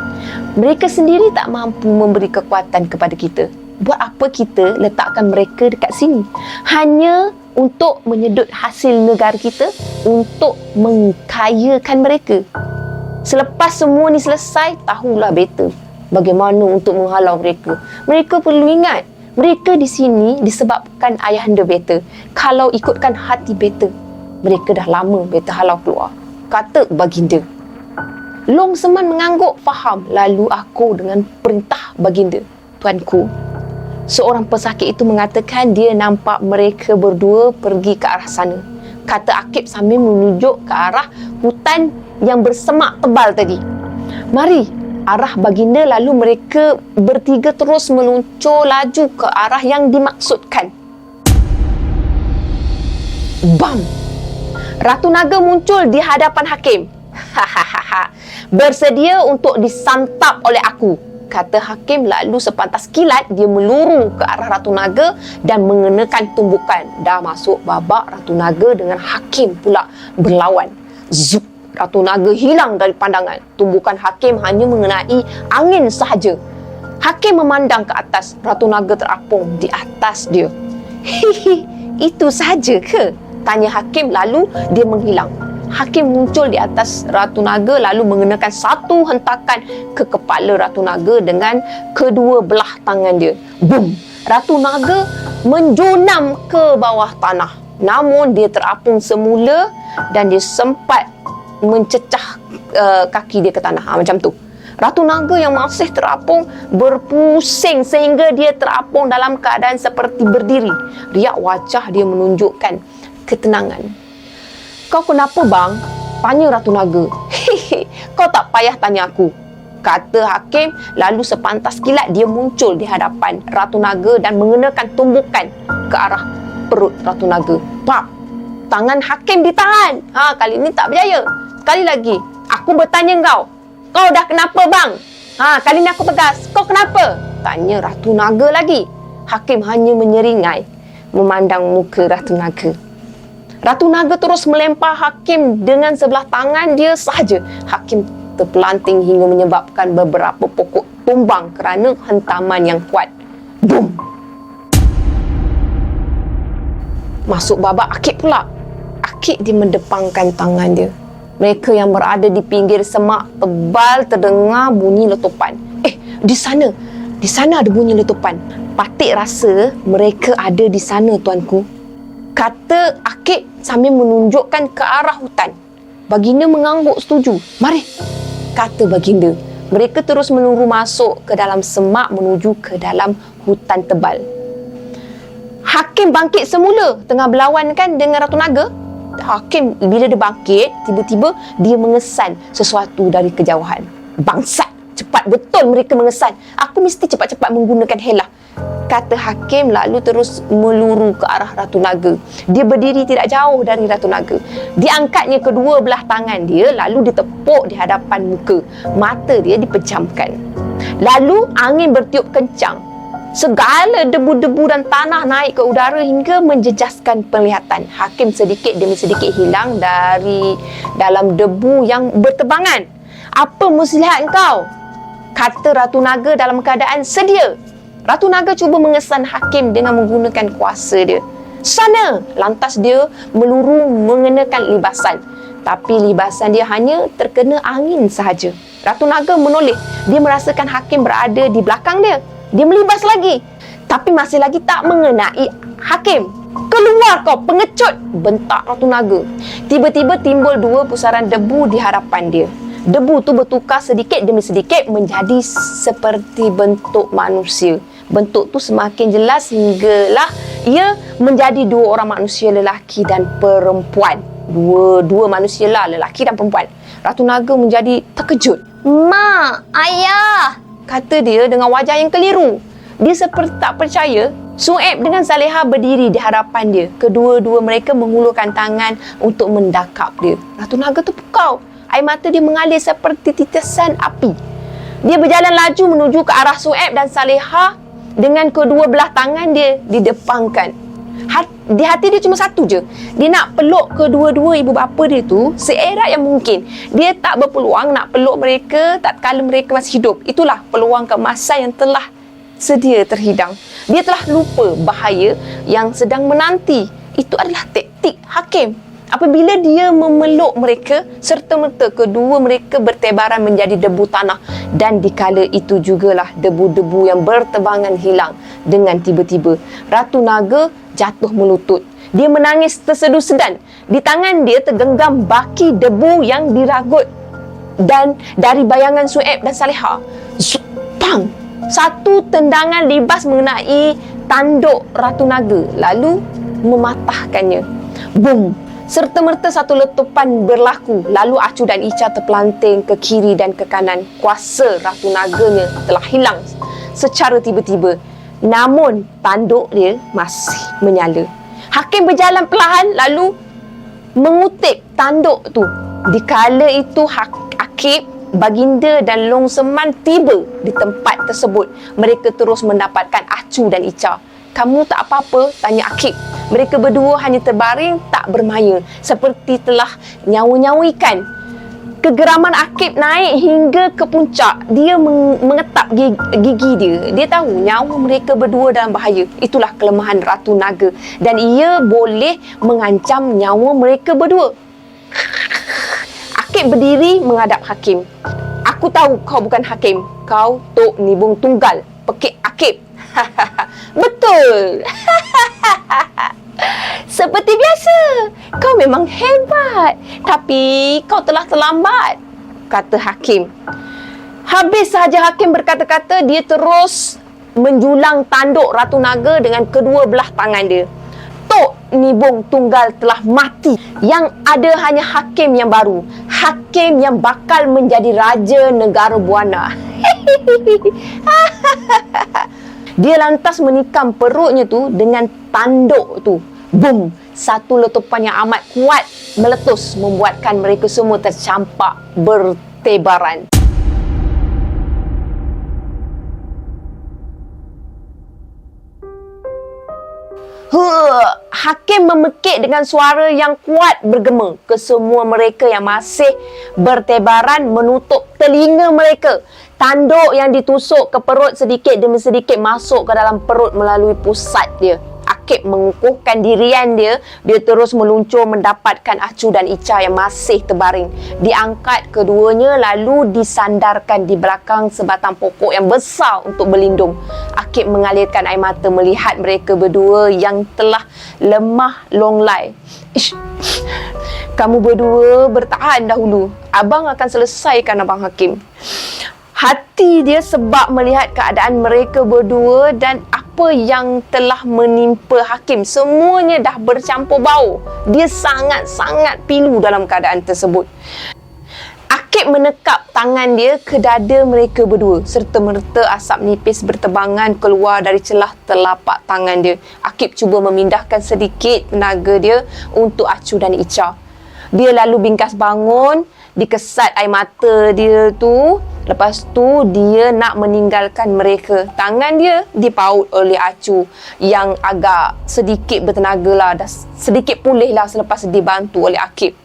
Mereka sendiri tak mampu memberi kekuatan kepada kita. Buat apa kita letakkan mereka dekat sini? Hanya untuk menyedut hasil negara kita, untuk mengkayakan mereka. Selepas semua ni selesai, tahulah beta bagaimana untuk menghalau mereka. Mereka perlu ingat, mereka di sini disebabkan ayahanda beta. Kalau ikutkan hati beta, mereka dah lama beta halau keluar, kata baginda. Long Seman mengangguk faham. Lalu aku dengan perintah baginda, tuanku. Seorang pesakit itu mengatakan dia nampak mereka berdua pergi ke arah sana, kata Akib sambil menunjuk ke arah hutan yang bersemak tebal tadi. Mari, arah baginda. Lalu mereka bertiga terus meluncur laju ke arah yang dimaksudkan. Bam! Ratu Naga muncul di hadapan Hakim. Bersedia untuk disantap oleh aku, kata Hakim. Lalu sepantas kilat dia meluru ke arah Ratu Naga dan mengenakan tumbukan. Dah masuk babak, Ratu Naga dengan Hakim pula berlawan. Zup! Ratu Naga hilang dari pandangan. Tumbukan Hakim hanya mengenai angin sahaja. Hakim memandang ke atas. Ratu Naga terapung di atas dia. Hihi, itu sahaja ke? Tanya Hakim, lalu dia menghilang. Hakim muncul di atas Ratu Naga lalu mengenakan satu hentakan ke kepala Ratu Naga dengan kedua belah tangan dia. Boom! Ratu Naga menjunam ke bawah tanah. Namun dia terapung semula dan dia sempat mencecah kaki dia ke tanah. Macam tu. Ratu Naga yang masih terapung berpusing sehingga dia terapung dalam keadaan seperti berdiri. Riak wajah dia menunjukkan ketenangan. Kau kenapa bang? Tanya Ratu Naga. Kau tak payah tanya aku, kata Hakim. Lalu sepantas kilat dia muncul di hadapan Ratu Naga dan mengenakan tumbukan ke arah perut Ratu Naga. Pak! Tangan Hakim ditahan. Kali ni tak berjaya. Sekali lagi, aku bertanya kau. Kau dah kenapa bang? Kali ni aku tegas. Kau kenapa? Tanya Ratu Naga lagi. Hakim hanya menyeringai memandang muka Ratu Naga. Ratu Naga terus melempar Hakim dengan sebelah tangan dia sahaja. Hakim terpelanting hingga menyebabkan beberapa pokok tumbang kerana hentaman yang kuat. Boom! Masuk babak Akib pula. Akib dia mendepangkan tangan dia. Mereka yang berada di pinggir semak tebal terdengar bunyi letupan. Di sana ada bunyi letupan. Patik rasa mereka ada di sana, tuanku, kata Akib sambil menunjukkan ke arah hutan. Baginda mengangguk setuju. Mari, kata baginda. Mereka terus meluru masuk ke dalam semak menuju ke dalam hutan tebal. Hakim bangkit semula tengah berlawan kan dengan Ratu Naga. Hakim bila dia bangkit, tiba-tiba dia mengesan sesuatu dari kejauhan. Bangsat, cepat betul mereka mengesan. Aku mesti cepat-cepat menggunakan helah, kata Hakim lalu terus meluru ke arah Ratu Naga. Dia berdiri tidak jauh dari Ratu Naga. Dia angkatnya kedua belah tangan dia lalu ditepuk di hadapan muka. Mata dia dipejamkan. Lalu angin bertiup kencang. Segala debu-debu dan tanah naik ke udara hingga menjejaskan penglihatan. Hakim sedikit demi sedikit hilang dari dalam debu yang bertebangan. "Apa muslihat engkau?" kata Ratu Naga dalam keadaan sedia. Ratu Naga cuba mengesan Hakim dengan menggunakan kuasa dia. "Sana!" Lantas dia meluru mengenakan libasan. Tapi libasan dia hanya terkena angin sahaja. Ratu Naga menoleh. Dia merasakan Hakim berada di belakang dia. Dia melibas lagi. Tapi masih lagi tak mengenai Hakim. "Keluar kau, pengecut!" bentak Ratu Naga. Tiba-tiba timbul 2 pusaran debu di hadapan dia. Debu tu bertukar sedikit demi sedikit menjadi seperti bentuk manusia. Bentuk tu semakin jelas hinggalah ia menjadi 2 orang manusia, lelaki dan perempuan. Dua manusia lah, lelaki dan perempuan. Ratu Naga menjadi terkejut. "Mak, ayah." Kata dia dengan wajah yang keliru. Dia seperti tak percaya. Sueb dengan Saleha berdiri di hadapan dia. Kedua-dua mereka mengulurkan tangan untuk mendakap dia. Ratu Naga terpukau. Air mata dia mengalir seperti titisan api. Dia berjalan laju menuju ke arah Sueb dan Saleha dengan kedua belah tangan dia didepangkan. Di hati dia cuma satu je. Dia nak peluk kedua-dua ibu bapa dia tu seerat yang mungkin. Dia tak berpeluang nak peluk mereka tatkala mereka masih hidup. Itulah peluang keemasan yang telah sedia terhidang. Dia telah lupa bahaya yang sedang menanti. Itu adalah taktik Hakim. Apabila dia memeluk mereka, serta-merta kedua mereka bertebaran menjadi debu tanah. Dan dikala itu jugalah debu-debu yang bertebangan hilang dengan tiba-tiba. Ratu Naga jatuh melutut. Dia menangis tersedu-sedan. Di tangan dia tergenggam baki debu yang diragut dan dari bayangan Sueb dan Saleha. Pang! Satu tendangan libas mengenai tanduk Ratu Naga lalu mematahkannya. Boom! Serta-merta satu letupan berlaku. Lalu Acu dan Ica terpelanting ke kiri dan ke kanan. Kuasa Ratu Naganya telah hilang secara tiba-tiba. Namun tanduk dia masih menyala. Hakim berjalan perlahan lalu mengutip tanduk tu. Dikala itu Akib, Baginda dan Long Seman tiba di tempat tersebut. Mereka terus mendapatkan Acu dan Ica. "Kamu tak apa-apa?" tanya Akib. Mereka berdua hanya terbaring tak bermaya seperti telah nyawa-nyawa ikan. Kegeraman Akib naik hingga ke puncak. Dia mengetap gigi dia. Dia tahu nyawa mereka berdua dalam bahaya. Itulah kelemahan Ratu Naga dan ia boleh mengancam nyawa mereka berdua. Akib berdiri menghadap Hakim. "Aku tahu kau bukan Hakim. Kau Tok Nibung Tunggal, Pekik Akib." "Betul." "Seperti biasa, kau memang hebat. Tapi kau telah terlambat," kata Hakim. Habis sahaja Hakim berkata-kata, dia terus menjulang tanduk Ratu Naga dengan kedua belah tangan dia. Tok Nibung Tunggal telah mati. Yang ada hanya Hakim yang baru. Hakim yang bakal menjadi Raja Negara Buana. Dia lantas menikam perutnya tu dengan tanduk tu. Boom! Satu letupan yang amat kuat meletus membuatkan mereka semua tercampak bertebaran. Hakim memekik dengan suara yang kuat bergema. Kesemua mereka yang masih bertebaran menutup telinga mereka. Tanduk yang ditusuk ke perut sedikit demi sedikit masuk ke dalam perut melalui pusat dia. Akib mengukuhkan dirian dia. Dia terus meluncur mendapatkan Acu dan Ica yang masih terbaring. Diangkat keduanya lalu disandarkan di belakang sebatang pokok yang besar untuk berlindung. Akib mengalirkan air mata melihat mereka berdua yang telah lemah longlai. "Ish, kamu berdua bertahan dahulu. Abang akan selesaikan Abang Hakim." Hati dia sebab melihat keadaan mereka berdua dan apa yang telah menimpa Hakim. Semuanya dah bercampur bau. Dia sangat-sangat pilu dalam keadaan tersebut. Akib menekap tangan dia ke dada mereka berdua. Serta-merta asap nipis bertebangan keluar dari celah telapak tangan dia. Akib cuba memindahkan sedikit tenaga dia untuk Acu dan Ica. Dia lalu bingkas bangun Dikesat air mata dia tu. Lepas tu dia nak meninggalkan mereka. Tangan dia dipaut oleh Acu yang agak sedikit bertenaga lah. Dah sedikit pulih lah selepas dibantu oleh Akib.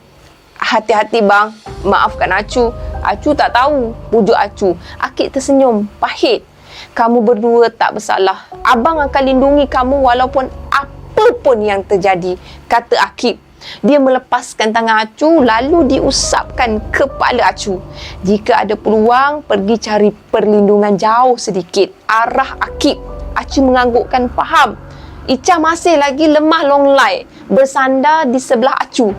Hati-hati bang, maafkan Acu. Acu tak tahu, pujuk Acu. Akib tersenyum, pahit. Kamu berdua tak bersalah. Abang akan lindungi kamu walaupun apa pun yang terjadi, kata Akib. Dia melepaskan tangan Acu lalu diusapkan kepala Acu. Jika ada peluang, pergi cari perlindungan jauh sedikit. Arah Akib. Acu menganggukkan faham. Ica masih lagi lemah longlai bersandar di sebelah Acu.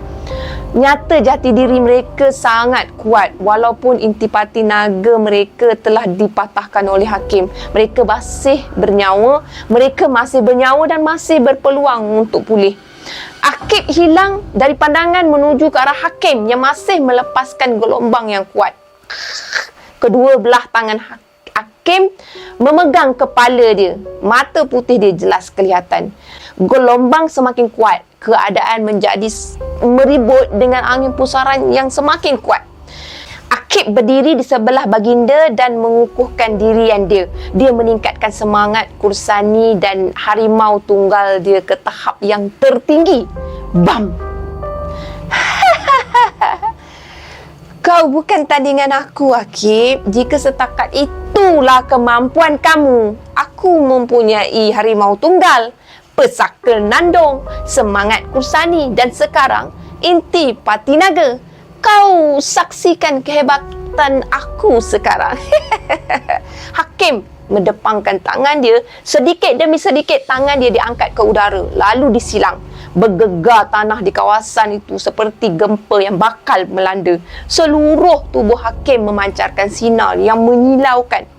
Nyata jati diri mereka sangat kuat walaupun intipati naga mereka telah dipatahkan oleh Hakim. Mereka masih bernyawa, dan masih berpeluang untuk pulih. Akib hilang dari pandangan menuju ke arah Hakim yang masih melepaskan gelombang yang kuat. Kedua belah tangan Hakim memegang kepala dia. Mata putih dia jelas kelihatan. Gelombang semakin kuat. Keadaan menjadi meribut dengan angin pusaran yang semakin kuat. Akib berdiri di sebelah baginda dan mengukuhkan dirian dia. Dia meningkatkan semangat kursani dan harimau tunggal dia ke tahap yang tertinggi. Bam! Kau bukan tandingan aku, Akib. Jika setakat itulah kemampuan kamu, aku mempunyai harimau tunggal, pesaka nandong, semangat kursani dan sekarang intipati naga. Kau saksikan kehebatan aku sekarang. Hakim mendepangkan tangan dia. Sedikit demi sedikit tangan dia diangkat ke udara lalu disilang. Bergegar tanah di kawasan itu seperti gempa yang bakal melanda. Seluruh tubuh Hakim memancarkan sinar yang menyilaukan.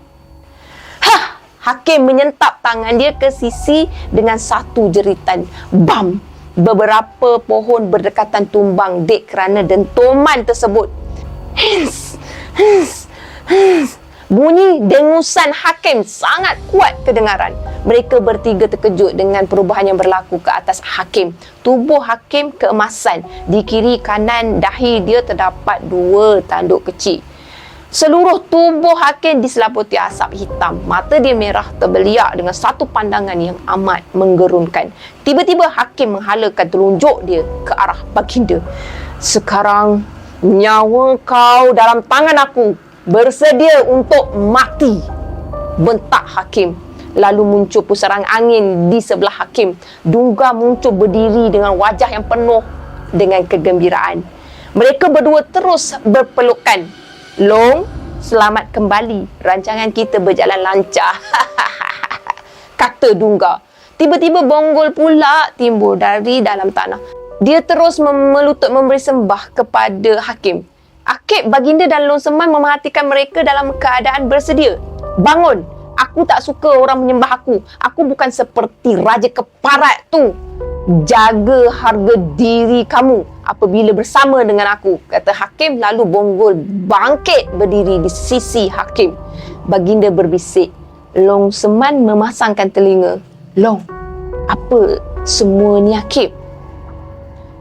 Hakim menyentap tangan dia ke sisi dengan satu jeritan. Bam! Beberapa pohon berdekatan tumbang dek kerana dentuman tersebut. Hins! Hins! Hins! Bunyi dengusan Hakim sangat kuat kedengaran. Mereka bertiga terkejut dengan perubahan yang berlaku ke atas Hakim. Tubuh Hakim keemasan. Di kiri kanan dahi dia terdapat 2 tanduk kecil. Seluruh tubuh Hakim diselaputi asap hitam. Mata dia merah terbeliak dengan satu pandangan yang amat menggerunkan. Tiba-tiba Hakim menghalakan telunjuk dia ke arah baginda. Sekarang nyawa kau dalam tangan aku. Bersedia untuk mati, bentak Hakim. Lalu muncul pusaran angin di sebelah Hakim. Dungga muncul berdiri dengan wajah yang penuh dengan kegembiraan. Mereka berdua terus berpelukan. Long, selamat kembali. Rancangan kita berjalan lancar. Kata Dungga. Tiba-tiba bonggol pula timbul dari dalam tanah. Dia terus melutut memberi sembah kepada Hakim. Akib, baginda dan Long Seman memerhatikan mereka dalam keadaan bersedia. Bangun. Aku tak suka orang menyembah aku. Aku bukan seperti Raja Keparat tu. Jaga harga diri kamu apabila bersama dengan aku, kata Hakim. Lalu bonggol bangkit berdiri di sisi Hakim. Baginda berbisik. Long Seman memasangkan telinga. Long, apa semua ni, Akib?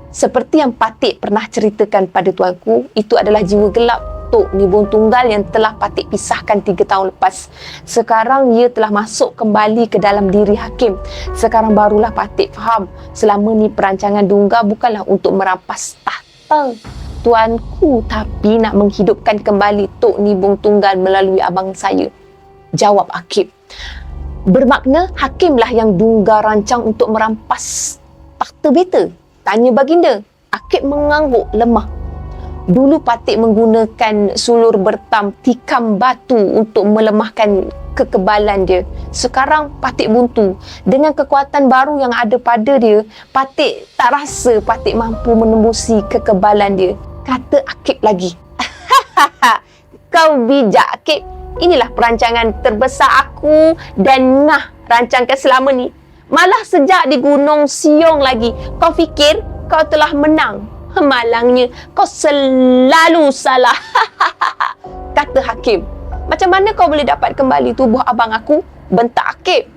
Seperti yang Patik pernah ceritakan pada tuanku, itu adalah jiwa gelap Tok Nibong Tunggal yang telah Patik pisahkan 3 tahun lepas. Sekarang ia telah masuk kembali ke dalam diri Hakim. Sekarang barulah Patik faham, selama ni perancangan Dungga bukanlah untuk merampas tahta tuanku, tapi nak menghidupkan kembali Tok Nibong Tunggal melalui abang saya, jawab Akib. Bermakna Hakimlah yang Dungga rancang untuk merampas tahta beta? Tanya baginda. Akib mengangguk lemah. Dulu Patik menggunakan sulur bertam tikam batu untuk melemahkan kekebalan dia. Sekarang Patik buntu. Dengan kekuatan baru yang ada pada dia, Patik tak rasa Patik mampu menembusi kekebalan dia. Kata Akib lagi. Kau bijak, Akib. Inilah perancangan terbesar aku dan Ngah rancangkan selama ni. Malah sejak di Gunung Siong lagi, kau fikir kau telah menang. Malangnya, kau selalu salah. Kata Hakim. Macam mana kau boleh dapat kembali tubuh abang aku? Bentak Akib.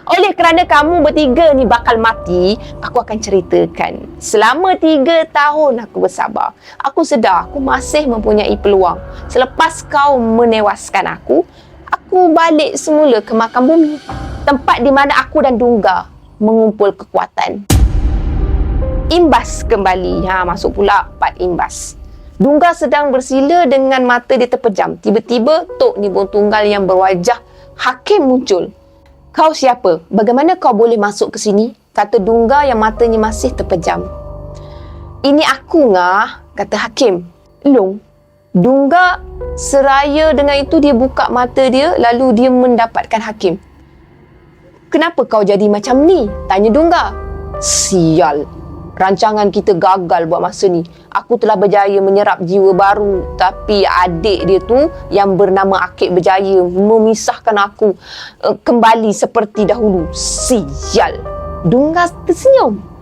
Oleh kerana kamu bertiga ni bakal mati, aku akan ceritakan. Selama 3 tahun aku bersabar. Aku sedar aku masih mempunyai peluang. Selepas kau menewaskan aku balik semula ke makam bumi. Tempat di mana aku dan Dungga mengumpul kekuatan. Imbas kembali. Masuk pula part imbas. Dungga sedang bersila dengan mata dia terpejam. Tiba-tiba Tok Nibong Tunggal yang berwajah hakim muncul. Kau siapa? Bagaimana kau boleh masuk ke sini? Kata Dungga yang matanya masih terpejam. Ini aku ngah, kata hakim. Long. Dungga seraya dengan itu dia buka mata dia lalu dia mendapatkan hakim. Kenapa kau jadi macam ni? Tanya Dungga. Sial. Rancangan kita gagal buat masa ni. Aku telah berjaya menyerap jiwa baru. Tapi adik dia tu yang bernama Akib berjaya memisahkan aku kembali seperti dahulu. Sial. Dungga tersenyum.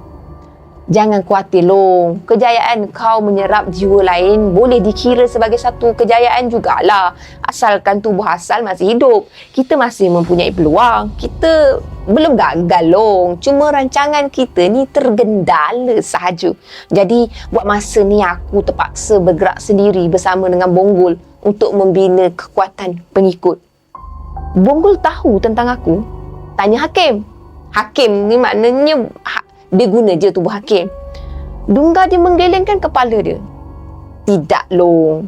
Jangan khawatir Long. Kejayaan kau menyerap jiwa lain boleh dikira sebagai satu kejayaan jugalah. Asalkan tubuh asal masih hidup. Kita masih mempunyai peluang. Kita belum gagal Long. Cuma rancangan kita ni tergendala sahaja. Jadi buat masa ni aku terpaksa bergerak sendiri bersama dengan Bonggol untuk membina kekuatan pengikut. Bonggol tahu tentang aku? Tanya hakim. Hakim ni maknanya dia guna je tubuh hakim. Dungga dia menggelengkan kepala dia. Tidak Long.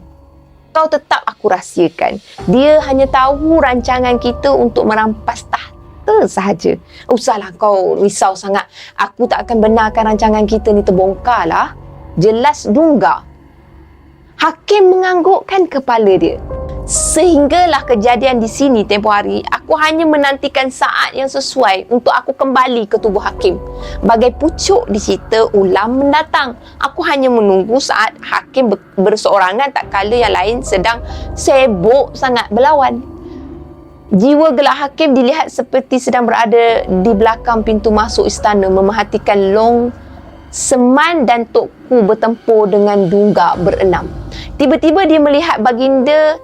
Kau tetap aku rahsiakan. Dia hanya tahu rancangan kita untuk merampas tahta sahaja. Usahlah kau risau sangat. Aku tak akan benarkan rancangan kita ni terbongkar lah. Jelas Dungga. Hakim menganggukkan kepala dia. Sehinggalah kejadian di sini tempoh hari, aku hanya menantikan saat yang sesuai untuk aku kembali ke tubuh hakim. Bagai pucuk di cerita ulam mendatang, aku hanya menunggu saat hakim berseorangan tak kala yang lain sedang sibuk sangat berlawan. Jiwa gelak hakim dilihat seperti sedang berada di belakang pintu masuk istana memerhatikan Long Seman dan Tok Ku bertempur dengan Dungga berenam. Tiba-tiba dia melihat baginda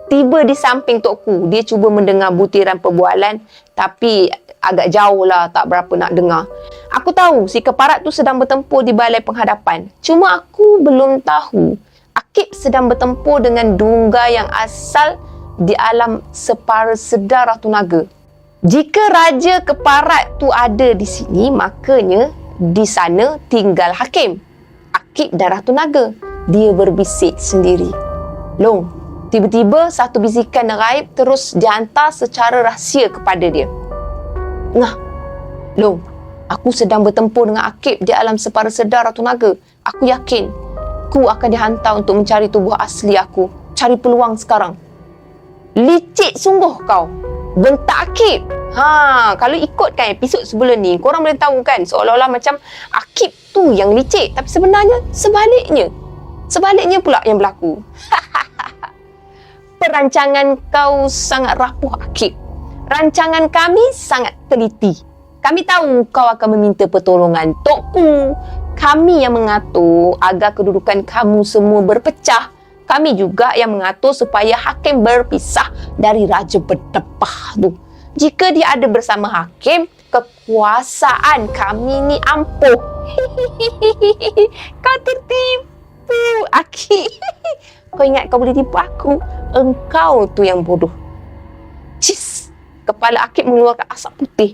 tiba di samping Tok Ku. Dia cuba mendengar butiran perbualan tapi agak jauh lah, tak berapa nak dengar. Aku tahu si keparat tu sedang bertempur di balai penghadapan. Cuma aku belum tahu Akib sedang bertempur dengan Dungga yang asal di alam separa sedar Ratu Naga. Jika Raja Keparat tu ada di sini, makanya di sana tinggal hakim, Akib dan Ratu Naga. Dia berbisik sendiri. Long, tiba-tiba satu bisikan gaib terus dihantar secara rahsia kepada dia. Ngah, Long, aku sedang bertempur dengan Akib di alam separa sedar Ratu Naga. Aku yakin Ku akan dihantar untuk mencari tubuh asli aku. Cari peluang sekarang. Licik sungguh kau, bentak Akib. Kalau ikutkan episod sebelum ni, korang boleh tahu kan seolah-olah macam Akib tu yang licik, tapi sebenarnya sebaliknya pula yang berlaku. Perancangan kau sangat rapuh Akib. Rancangan kami sangat teliti. Kami tahu kau akan meminta pertolongan Tok Ku. Kami yang mengatur agar kedudukan kamu semua berpecah. Kami juga yang mengatur supaya hakim berpisah dari Raja Berdepah tu. Jika dia ada bersama hakim, kekuasaan kami ni ampuh. Kau tertipu, Akib. Kau ingat kau boleh tipu aku? Engkau tu yang bodoh. Cis! Kepala Akib mengeluarkan asap putih.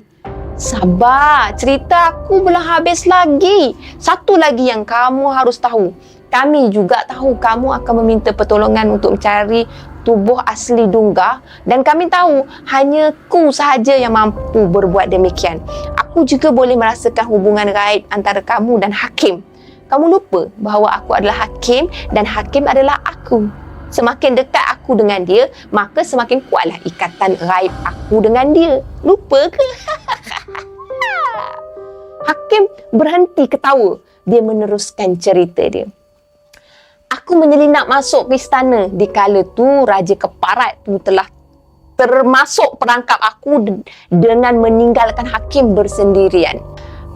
Sabar, cerita aku belum habis lagi. Satu lagi yang kamu harus tahu. Kami juga tahu kamu akan meminta pertolongan untuk mencari tubuh asli Dungga, dan kami tahu hanya Ku sahaja yang mampu berbuat demikian. Aku juga boleh merasakan hubungan gaib antara kamu dan hakim. Kamu lupa bahawa aku adalah hakim dan hakim adalah aku. Semakin dekat aku dengan dia, maka semakin kuatlah ikatan gaib aku dengan dia. Lupa ke? Hakim berhenti ketawa. Dia meneruskan cerita dia. Aku menyelinap masuk ke istana. Di kala tu, Raja Keparat tu telah termasuk perangkap aku dengan meninggalkan hakim bersendirian.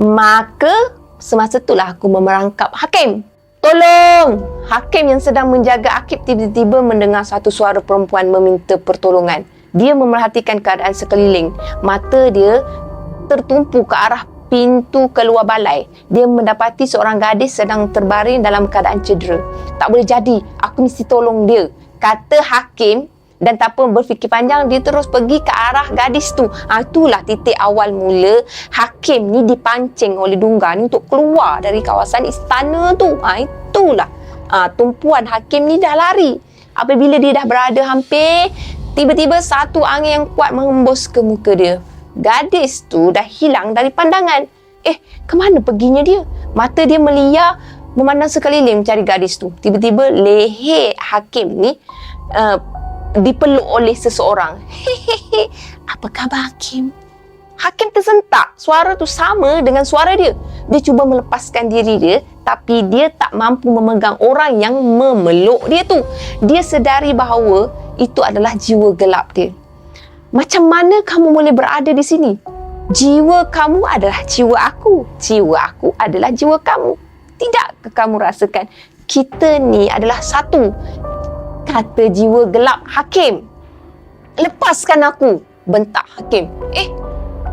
Maka, semasa itulah aku memerangkap hakim. Tolong! Hakim yang sedang menjaga Akib tiba-tiba mendengar satu suara perempuan meminta pertolongan. Dia memerhatikan keadaan sekeliling. Mata dia tertumpu ke arah pintu keluar balai. Dia mendapati seorang gadis sedang terbaring dalam keadaan cedera. Tak boleh jadi, aku mesti tolong dia, kata hakim. Dan tanpa berfikir panjang, dia terus pergi ke arah gadis tu. Itulah titik awal mula hakim ni dipancing oleh Dungga ni untuk keluar dari kawasan istana tu. Itulah tumpuan hakim ni dah lari. Apabila dia dah berada hampir, tiba-tiba satu angin yang kuat menghembus ke muka dia. Gadis tu dah hilang dari pandangan. Kemana perginya dia? Mata dia meliar memandang sekeliling mencari gadis tu. Tiba-tiba leher hakim ni dipeluk oleh seseorang. Apa khabar Hakim? Hakim tersentak. Suara tu sama dengan suara dia. Dia cuba melepaskan diri dia, tapi dia tak mampu memegang orang yang memeluk dia tu. Dia sedari bahawa itu adalah jiwa gelap dia. Macam mana kamu boleh berada di sini? Jiwa kamu adalah jiwa aku. Jiwa aku adalah jiwa kamu. Tidakkah kamu rasakan kita ni adalah satu? Kata jiwa gelap Hakim. Lepaskan aku, bentak Hakim.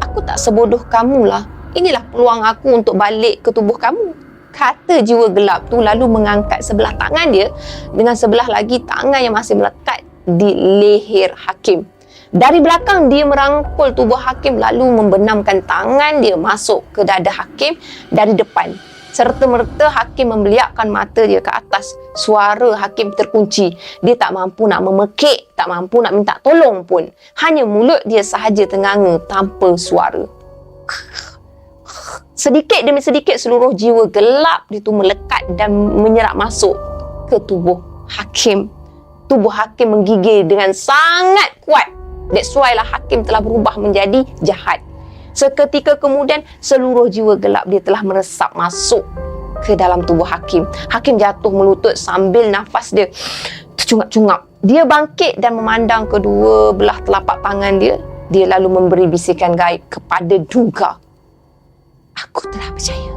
Aku tak sebodoh kamulah. Inilah peluang aku untuk balik ke tubuh kamu. Kata jiwa gelap tu lalu mengangkat sebelah tangan dia dengan sebelah lagi tangan yang masih melekat di leher Hakim. Dari belakang dia merangkul tubuh Hakim lalu membenamkan tangan dia masuk ke dada Hakim dari depan. Serta-merta Hakim membeliakkan mata dia ke atas. Suara Hakim terkunci. Dia tak mampu nak memekik, tak mampu nak minta tolong pun. Hanya mulut dia sahaja tenganga tanpa suara. Sedikit demi sedikit seluruh jiwa gelap itu melekat dan menyerap masuk ke tubuh Hakim. Tubuh Hakim menggigil dengan sangat kuat. That's why lah Hakim telah berubah menjadi jahat. Seketika kemudian, seluruh jiwa gelap dia telah meresap masuk ke dalam tubuh Hakim. Hakim jatuh melutut sambil nafas dia tercungap-cungap. Dia bangkit dan memandang kedua belah telapak tangan dia. Dia lalu memberi bisikan gaib kepada Dungga. Aku telah berjaya.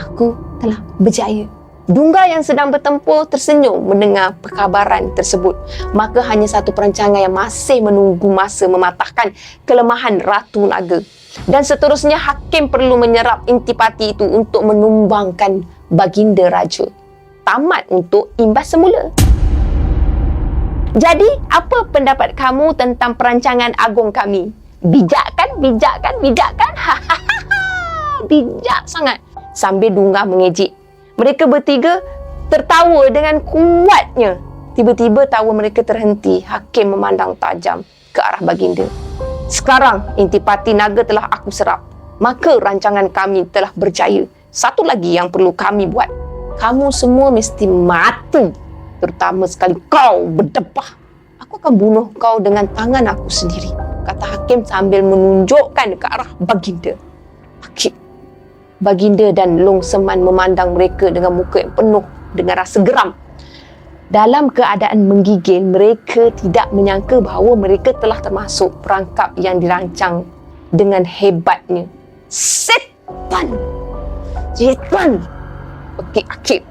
Aku telah berjaya. Dungga yang sedang bertempur tersenyum mendengar perkabaran tersebut. Maka hanya satu perancangan yang masih menunggu masa mematahkan kelemahan Ratu Naga. Dan seterusnya Hakim perlu menyerap intipati itu untuk menumbangkan baginda raja. Tamat untuk imbas semula. Jadi, apa pendapat kamu tentang perancangan agung kami? Bijak kan? Bijak kan? Bijak kan? Bijak sangat. Sambil Dungga mengejek. Mereka bertiga tertawa dengan kuatnya. Tiba-tiba tawa mereka terhenti. Hakim memandang tajam ke arah baginda. Sekarang intipati naga telah aku serap. Maka rancangan kami telah berjaya. Satu lagi yang perlu kami buat. Kamu semua mesti mati. Terutama sekali kau berdebah. Aku akan bunuh kau dengan tangan aku sendiri. Kata Hakim sambil menunjukkan ke arah baginda. Hakim. Baginda dan Long Seman memandang mereka dengan muka yang penuh dengan rasa geram. Dalam keadaan menggigil, mereka tidak menyangka bahawa mereka telah termasuk perangkap yang dirancang dengan hebatnya. Setan! Setan! Okey, Hakim.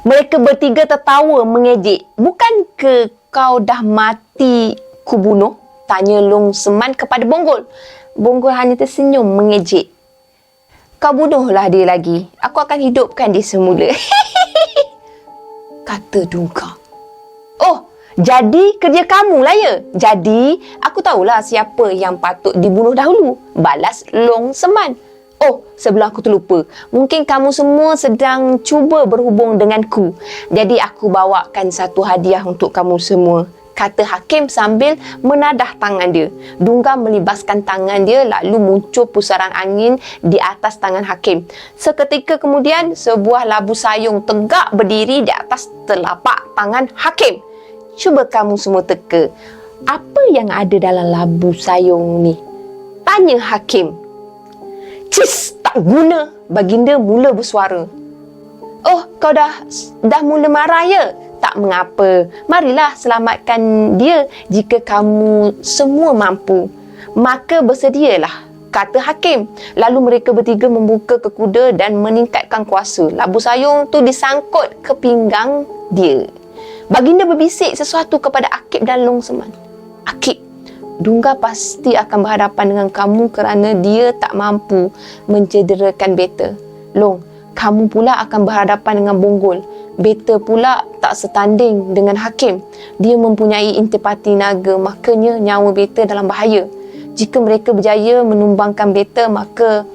Mereka bertiga tertawa mengejek. Bukankah kau dah mati ku bunuh? Tanya Long Seman kepada Bonggol. Bonggol hanya tersenyum mengejek. Kau bunuhlah dia lagi. Aku akan hidupkan dia semula. Kata Dungga. Oh, jadi kerja kamu lah ya? Jadi, aku tahulah siapa yang patut dibunuh dahulu. Balas Long Seman. Oh, sebelum aku terlupa. Mungkin kamu semua sedang cuba berhubung denganku. Jadi aku bawakan satu hadiah untuk kamu semua. Kata Hakim sambil menadah tangan dia. Dungga melibaskan tangan dia lalu muncul pusaran angin di atas tangan Hakim. Seketika kemudian, sebuah labu sayung tegak berdiri di atas telapak tangan Hakim. Cuba kamu semua teka. Apa yang ada dalam labu sayung ni? Tanya Hakim. Cis, tak guna. Baginda mula bersuara. Oh, kau dah mula marah ya? Tak mengapa. Marilah selamatkan dia jika kamu semua mampu. Maka bersedialah, kata Hakim. Lalu mereka bertiga membuka ke kuda dan meningkatkan kuasa. Labu sayung tu disangkut ke pinggang dia. Baginda berbisik sesuatu kepada Akib dan Long Seman. Akib, Dungga pasti akan berhadapan dengan kamu kerana dia tak mampu mencederakan Beta. Long, kamu pula akan berhadapan dengan Bonggol. Beta pula tak setanding dengan Hakim. Dia mempunyai intipati naga, makanya nyawa Beta dalam bahaya. Jika mereka berjaya menumbangkan Beta, maka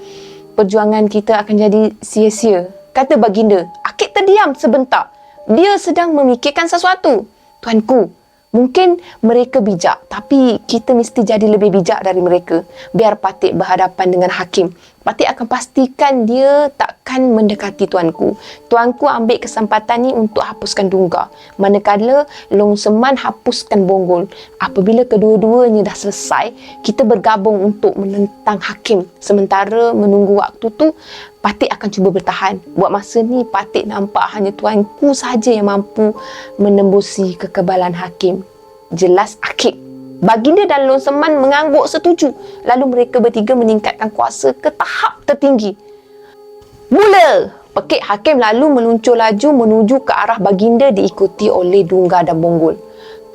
perjuangan kita akan jadi sia-sia, kata baginda. Akib terdiam sebentar. Dia sedang memikirkan sesuatu. Tuanku, mungkin mereka bijak, tapi kita mesti jadi lebih bijak dari mereka. Biar Patik berhadapan dengan Hakim. Patik akan pastikan dia takkan mendekati tuanku. Tuanku ambil kesempatan ni untuk hapuskan Dungga. Manakala Long Seman hapuskan Bonggol. Apabila kedua-duanya dah selesai, kita bergabung untuk menentang Hakim. Sementara menunggu waktu tu, Patik akan cuba bertahan. Buat masa ni, Patik nampak hanya tuanku sahaja yang mampu menembusi kekebalan Hakim. Jelas Akib. Baginda dan Long Seman mengangguk setuju. Lalu mereka bertiga meningkatkan kuasa ke tahap tertinggi. Mula! Pekik Hakim lalu meluncur laju menuju ke arah baginda diikuti oleh Dungga dan Bonggol.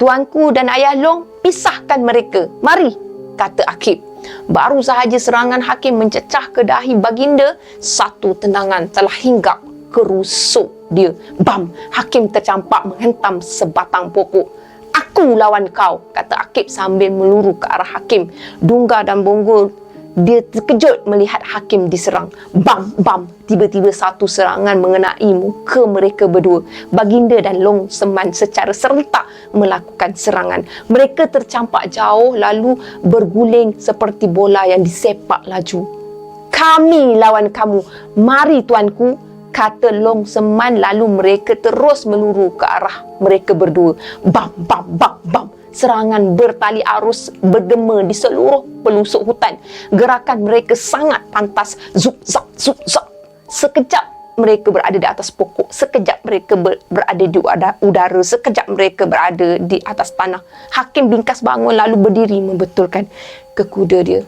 Tuanku dan ayah Long, pisahkan mereka. Mari, kata Akib. Baru sahaja serangan Hakim mencecah ke dahi baginda, satu tendangan telah hinggap ke rusuk dia. Bam! Hakim tercampak menghentam sebatang pokok. Aku lawan kau, kata Akib sambil meluru ke arah Hakim. Dungga dan Bonggol, dia terkejut melihat Hakim diserang. Bam, bam, tiba-tiba satu serangan mengenai muka mereka berdua. Baginda dan Long Seman secara serentak melakukan serangan. Mereka tercampak jauh lalu berguling seperti bola yang disepak laju. Kami lawan kamu. Mari tuanku, kata Long Seman, lalu mereka terus meluru ke arah mereka berdua. Bam, bam, bam, bam. Serangan bertali arus berdema di seluruh pelusuk hutan. Gerakan mereka sangat pantas. Zup, zap, zup, zap. Sekejap mereka berada di atas pokok. Sekejap mereka berada di udara. Sekejap mereka berada di atas tanah. Hakim bingkas bangun lalu berdiri membetulkan ke kuda dia.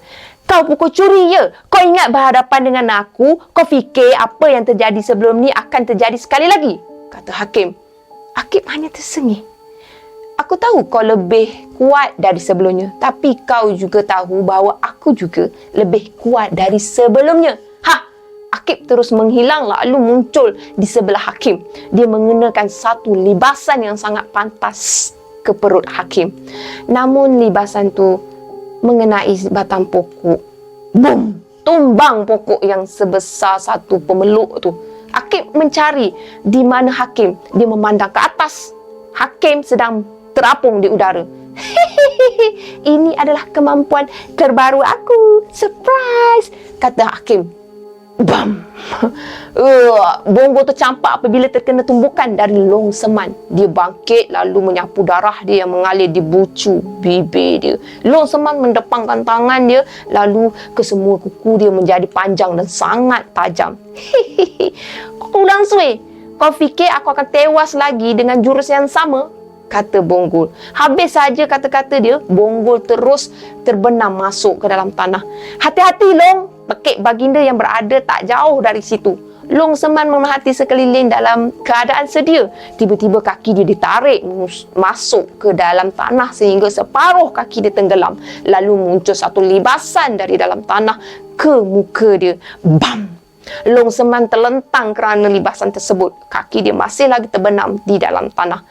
Kau pukul curi ya? Kau ingat berhadapan dengan aku? Kau fikir apa yang terjadi sebelum ni akan terjadi sekali lagi? Kata Hakim. Akib hanya tersengih. Aku tahu kau lebih kuat dari sebelumnya. Tapi kau juga tahu bahawa aku juga lebih kuat dari sebelumnya. Akib terus menghilang lalu muncul di sebelah Hakim. Dia mengenakan satu libasan yang sangat pantas ke perut Hakim. Namun libasan tu mengenai batang pokok. Boom! Tumbang pokok yang sebesar satu pemeluk tu. Akib mencari di mana Hakim. Dia memandang ke atas. Hakim sedang terapung di udara. Ini adalah kemampuan terbaru aku. Surprise! Kata Hakim. Bam! Bonggol tercampak apabila terkena tumbukan dari Long Seman. Dia bangkit lalu menyapu darah dia yang mengalir di bucu bibir dia. Long Seman mendepangkan tangan dia lalu kesemua kuku dia menjadi panjang dan sangat tajam. Kau kurang suai. Kau fikir aku akan tewas lagi dengan jurus yang sama? Kata Bonggol. Habis saja kata-kata dia, Bonggol terus terbenam masuk ke dalam tanah. Hati-hati Long! Pekik baginda yang berada tak jauh dari situ. Long Seman memerhati sekeliling dalam keadaan sedia. Tiba-tiba kaki dia ditarik masuk ke dalam tanah sehingga separuh kaki dia tenggelam. Lalu muncul satu libasan dari dalam tanah ke muka dia. Bam! Long Seman terlentang kerana libasan tersebut. Kaki dia masih lagi terbenam di dalam tanah.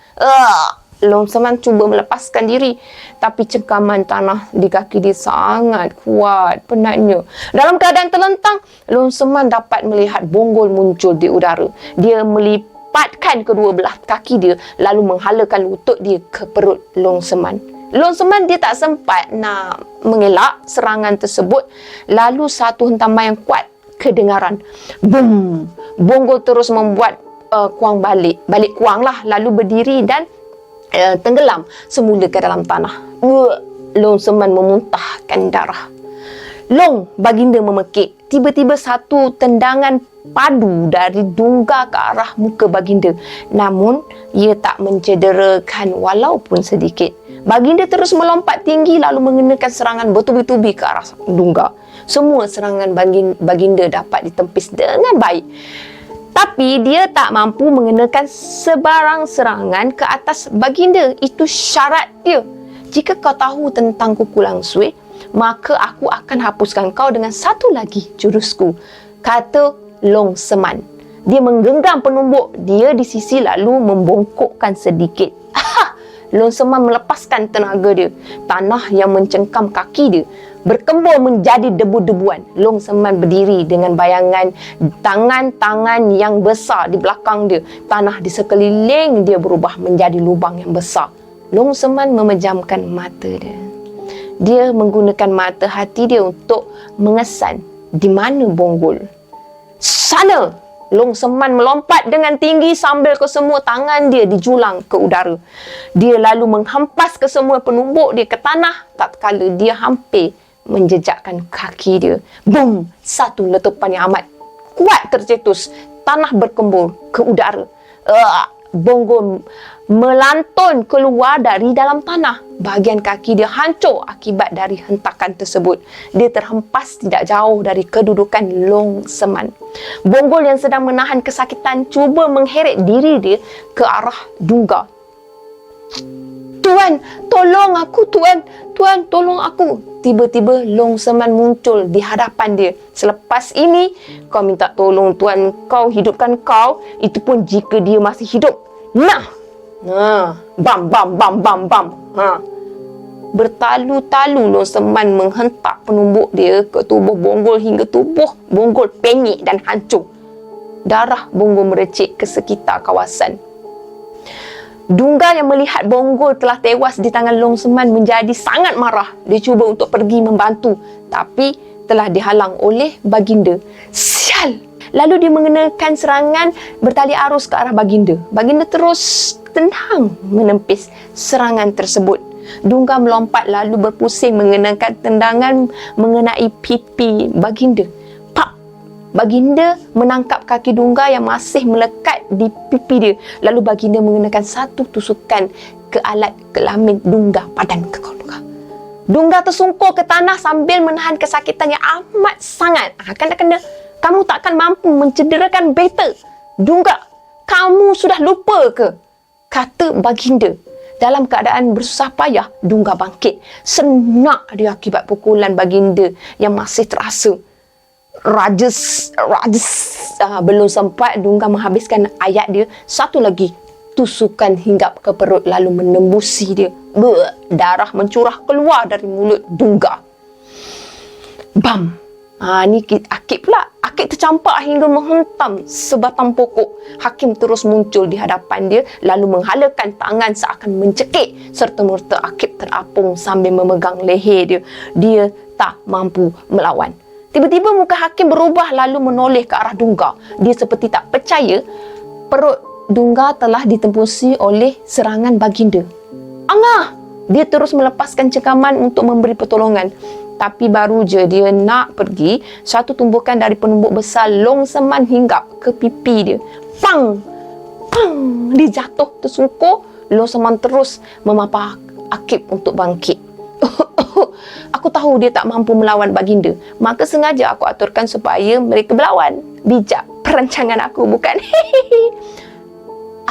Long Seman cuba melepaskan diri, tapi cengkaman tanah di kaki dia sangat kuat penatnya. Dalam keadaan terlentang, Long Seman dapat melihat Bonggol muncul di udara. Dia melipatkan kedua belah kaki dia lalu menghalakan lutut dia ke perut Long Seman. Long Seman dia tak sempat nak mengelak serangan tersebut. Lalu satu hentaman yang kuat kedengaran. Boom! Bonggol terus membuat kuang balik kuang lah, lalu berdiri dan tenggelam semula ke dalam tanah. Long Seman memuntahkan darah. Long, baginda memekik. Tiba-tiba satu tendangan padu dari Dungga ke arah muka baginda. Namun, ia tak mencederakan walaupun sedikit. Baginda terus melompat tinggi lalu mengenakan serangan bertubi-tubi ke arah Dungga. Semua serangan baginda dapat ditempis dengan baik. Tapi dia tak mampu mengenakan sebarang serangan ke atas baginda. Itu syarat dia. Jika kau tahu tentang kuku langsui, maka aku akan hapuskan kau dengan satu lagi jurusku, kata Long Seman. Dia menggenggam penumbuk dia di sisi lalu membongkokkan sedikit. Long Seman melepaskan tenaga dia. Tanah yang mencengkam kaki dia berkembur menjadi debu-debuan. Long Seman berdiri dengan bayangan tangan-tangan yang besar di belakang dia. Tanah di sekeliling dia berubah menjadi lubang yang besar. Long Seman memejamkan mata dia. Dia menggunakan mata hati dia untuk mengesan di mana Bonggol. Sana! Long Seman melompat dengan tinggi sambil kesemua tangan dia dijulang ke udara. Dia lalu menghempas kesemua penumbuk dia ke tanah tatkala dia hampir menjejakkan kaki dia. Boom! Satu letupan yang amat kuat tercetus. Tanah berkembur ke udara. Bonggol melantun keluar dari dalam tanah. Bahagian kaki dia hancur akibat dari hentakan tersebut. Dia terhempas tidak jauh dari kedudukan Long Seman. Bonggol yang sedang menahan kesakitan cuba mengheret diri dia ke arah Dungga. Tuan, tolong aku, Tuan. Tuan, tolong aku. Tiba-tiba Long Seman muncul di hadapan dia. Selepas ini, kau minta tolong Tuan kau hidupkan kau. Itu pun jika dia masih hidup. Nah, bam, bam, bam, bam, bam. Bertalu-talu Long Seman menghentak penumbuk dia ke tubuh Bonggol hingga tubuh Bonggol penyek dan hancur. Darah Bonggol merecik ke sekitar kawasan. Dungga yang melihat Bonggol telah tewas di tangan Long Seman menjadi sangat marah. Dia cuba untuk pergi membantu, tapi telah dihalang oleh baginda. Sial! Lalu dia mengenakan serangan bertali arus ke arah baginda. Baginda terus tenang menempis serangan tersebut. Dungga melompat lalu berpusing mengenakan tendangan mengenai pipi baginda. Pak! Baginda menangkap kaki Dungga yang masih melekat di pipi dia. Lalu baginda mengenakan satu tusukan ke alat kelamin Dungga, padan kekal Dungga. Dungga tersungkur ke tanah sambil menahan kesakitan yang amat sangat. Kena-kena, kamu takkan mampu mencederakan Better. Dungga, kamu sudah lupa ke? Kata baginda. Dalam keadaan bersusah payah, Dungga bangkit. Senak dia akibat pukulan baginda yang masih terasa. Rajes. Belum sempat Dungga menghabiskan ayat dia, satu lagi tusukan hinggap ke perut lalu menembusi dia. Darah mencurah keluar dari mulut Dungga. Bam! Ni Akib pula. Akib tercampak hingga menghentam sebatang pokok. Hakim terus muncul di hadapan dia lalu menghalakan tangan seakan mencekik. Serta-merta Akib terapung sambil memegang leher dia. Dia tak mampu melawan. Tiba-tiba muka Hakim berubah lalu menoleh ke arah Dungga. Dia seperti tak percaya perut Dungga telah ditembusi oleh serangan baginda. Angah! Dia terus melepaskan cengkaman untuk memberi pertolongan. Tapi baru je dia nak pergi, satu tumbukan dari penumbuk besar Long Seman hinggap ke pipi dia. Pang! Pang! Dia jatuh tersungkur. Long Seman terus memapah Akib untuk bangkit. Aku tahu dia tak mampu melawan baginda. Maka sengaja aku aturkan supaya mereka berlawan. Bijak perancangan aku, bukan?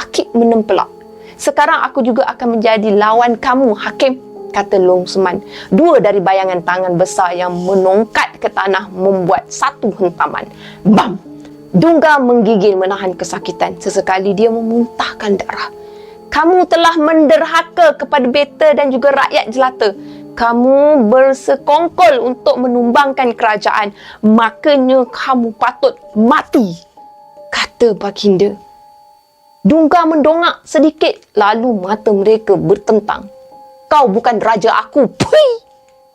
Akib menempelak. Sekarang aku juga akan menjadi lawan kamu, Hakim, kata Long Seman. Dua dari bayangan tangan besar yang menongkat ke tanah membuat satu hentaman. Bam! Dungga menggigil menahan kesakitan. Sesekali dia memuntahkan darah. Kamu telah menderhaka kepada Better dan juga rakyat jelata. Kamu bersekongkol untuk menumbangkan kerajaan. Makanya kamu patut mati, kata baginda. Dungga mendongak sedikit, lalu mata mereka bertentang. Kau bukan raja aku, pui!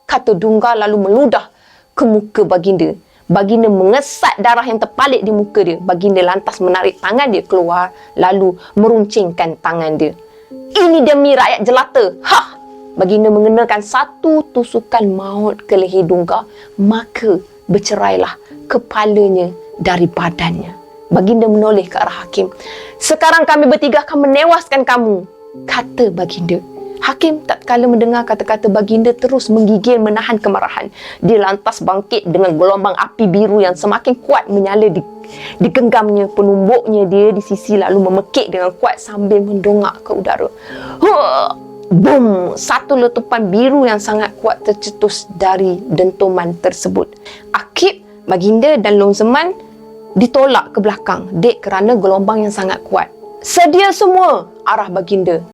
Kata Dungga lalu meludah ke muka baginda. Baginda mengesat darah yang terpalit di muka dia. Baginda lantas menarik tangan dia keluar, lalu meruncingkan tangan dia. Ini demi rakyat jelata. Baginda mengenakan satu tusukan maut ke leher Dungga. Maka bercerailah kepalanya dari badannya. Baginda menoleh ke arah Hakim. Sekarang kami bertiga akan menewaskan kamu, kata baginda. Hakim tak kala mendengar kata-kata baginda terus menggigil menahan kemarahan. Dia lantas bangkit dengan gelombang api biru yang semakin kuat menyala di genggamnya penumbuknya dia di sisi, lalu memekik dengan kuat sambil mendongak ke udara. Boom! Satu letupan biru yang sangat kuat tercetus dari dentuman tersebut. Akib, baginda dan Long Zeman ditolak ke belakang dek kerana gelombang yang sangat kuat. Sedia semua, arah baginda.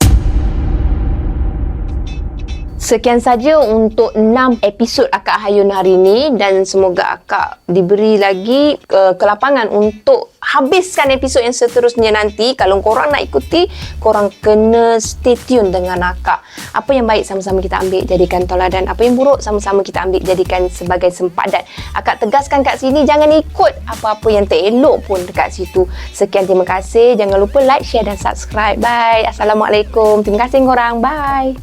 Sekian saja untuk 6 episod Akak Hayun hari ini, dan semoga akak diberi lagi kelapangan untuk habiskan episod yang seterusnya nanti. Kalau korang nak ikuti, korang kena stay tune dengan akak. Apa yang baik sama-sama kita ambil jadikan toladan, apa yang buruk sama-sama kita ambil jadikan sebagai sempadan. Akak tegaskan kat sini, jangan ikut apa-apa yang tak elok pun dekat situ. Sekian, terima kasih. Jangan lupa like, share dan subscribe. Bye. Assalamualaikum. Terima kasih korang. Bye.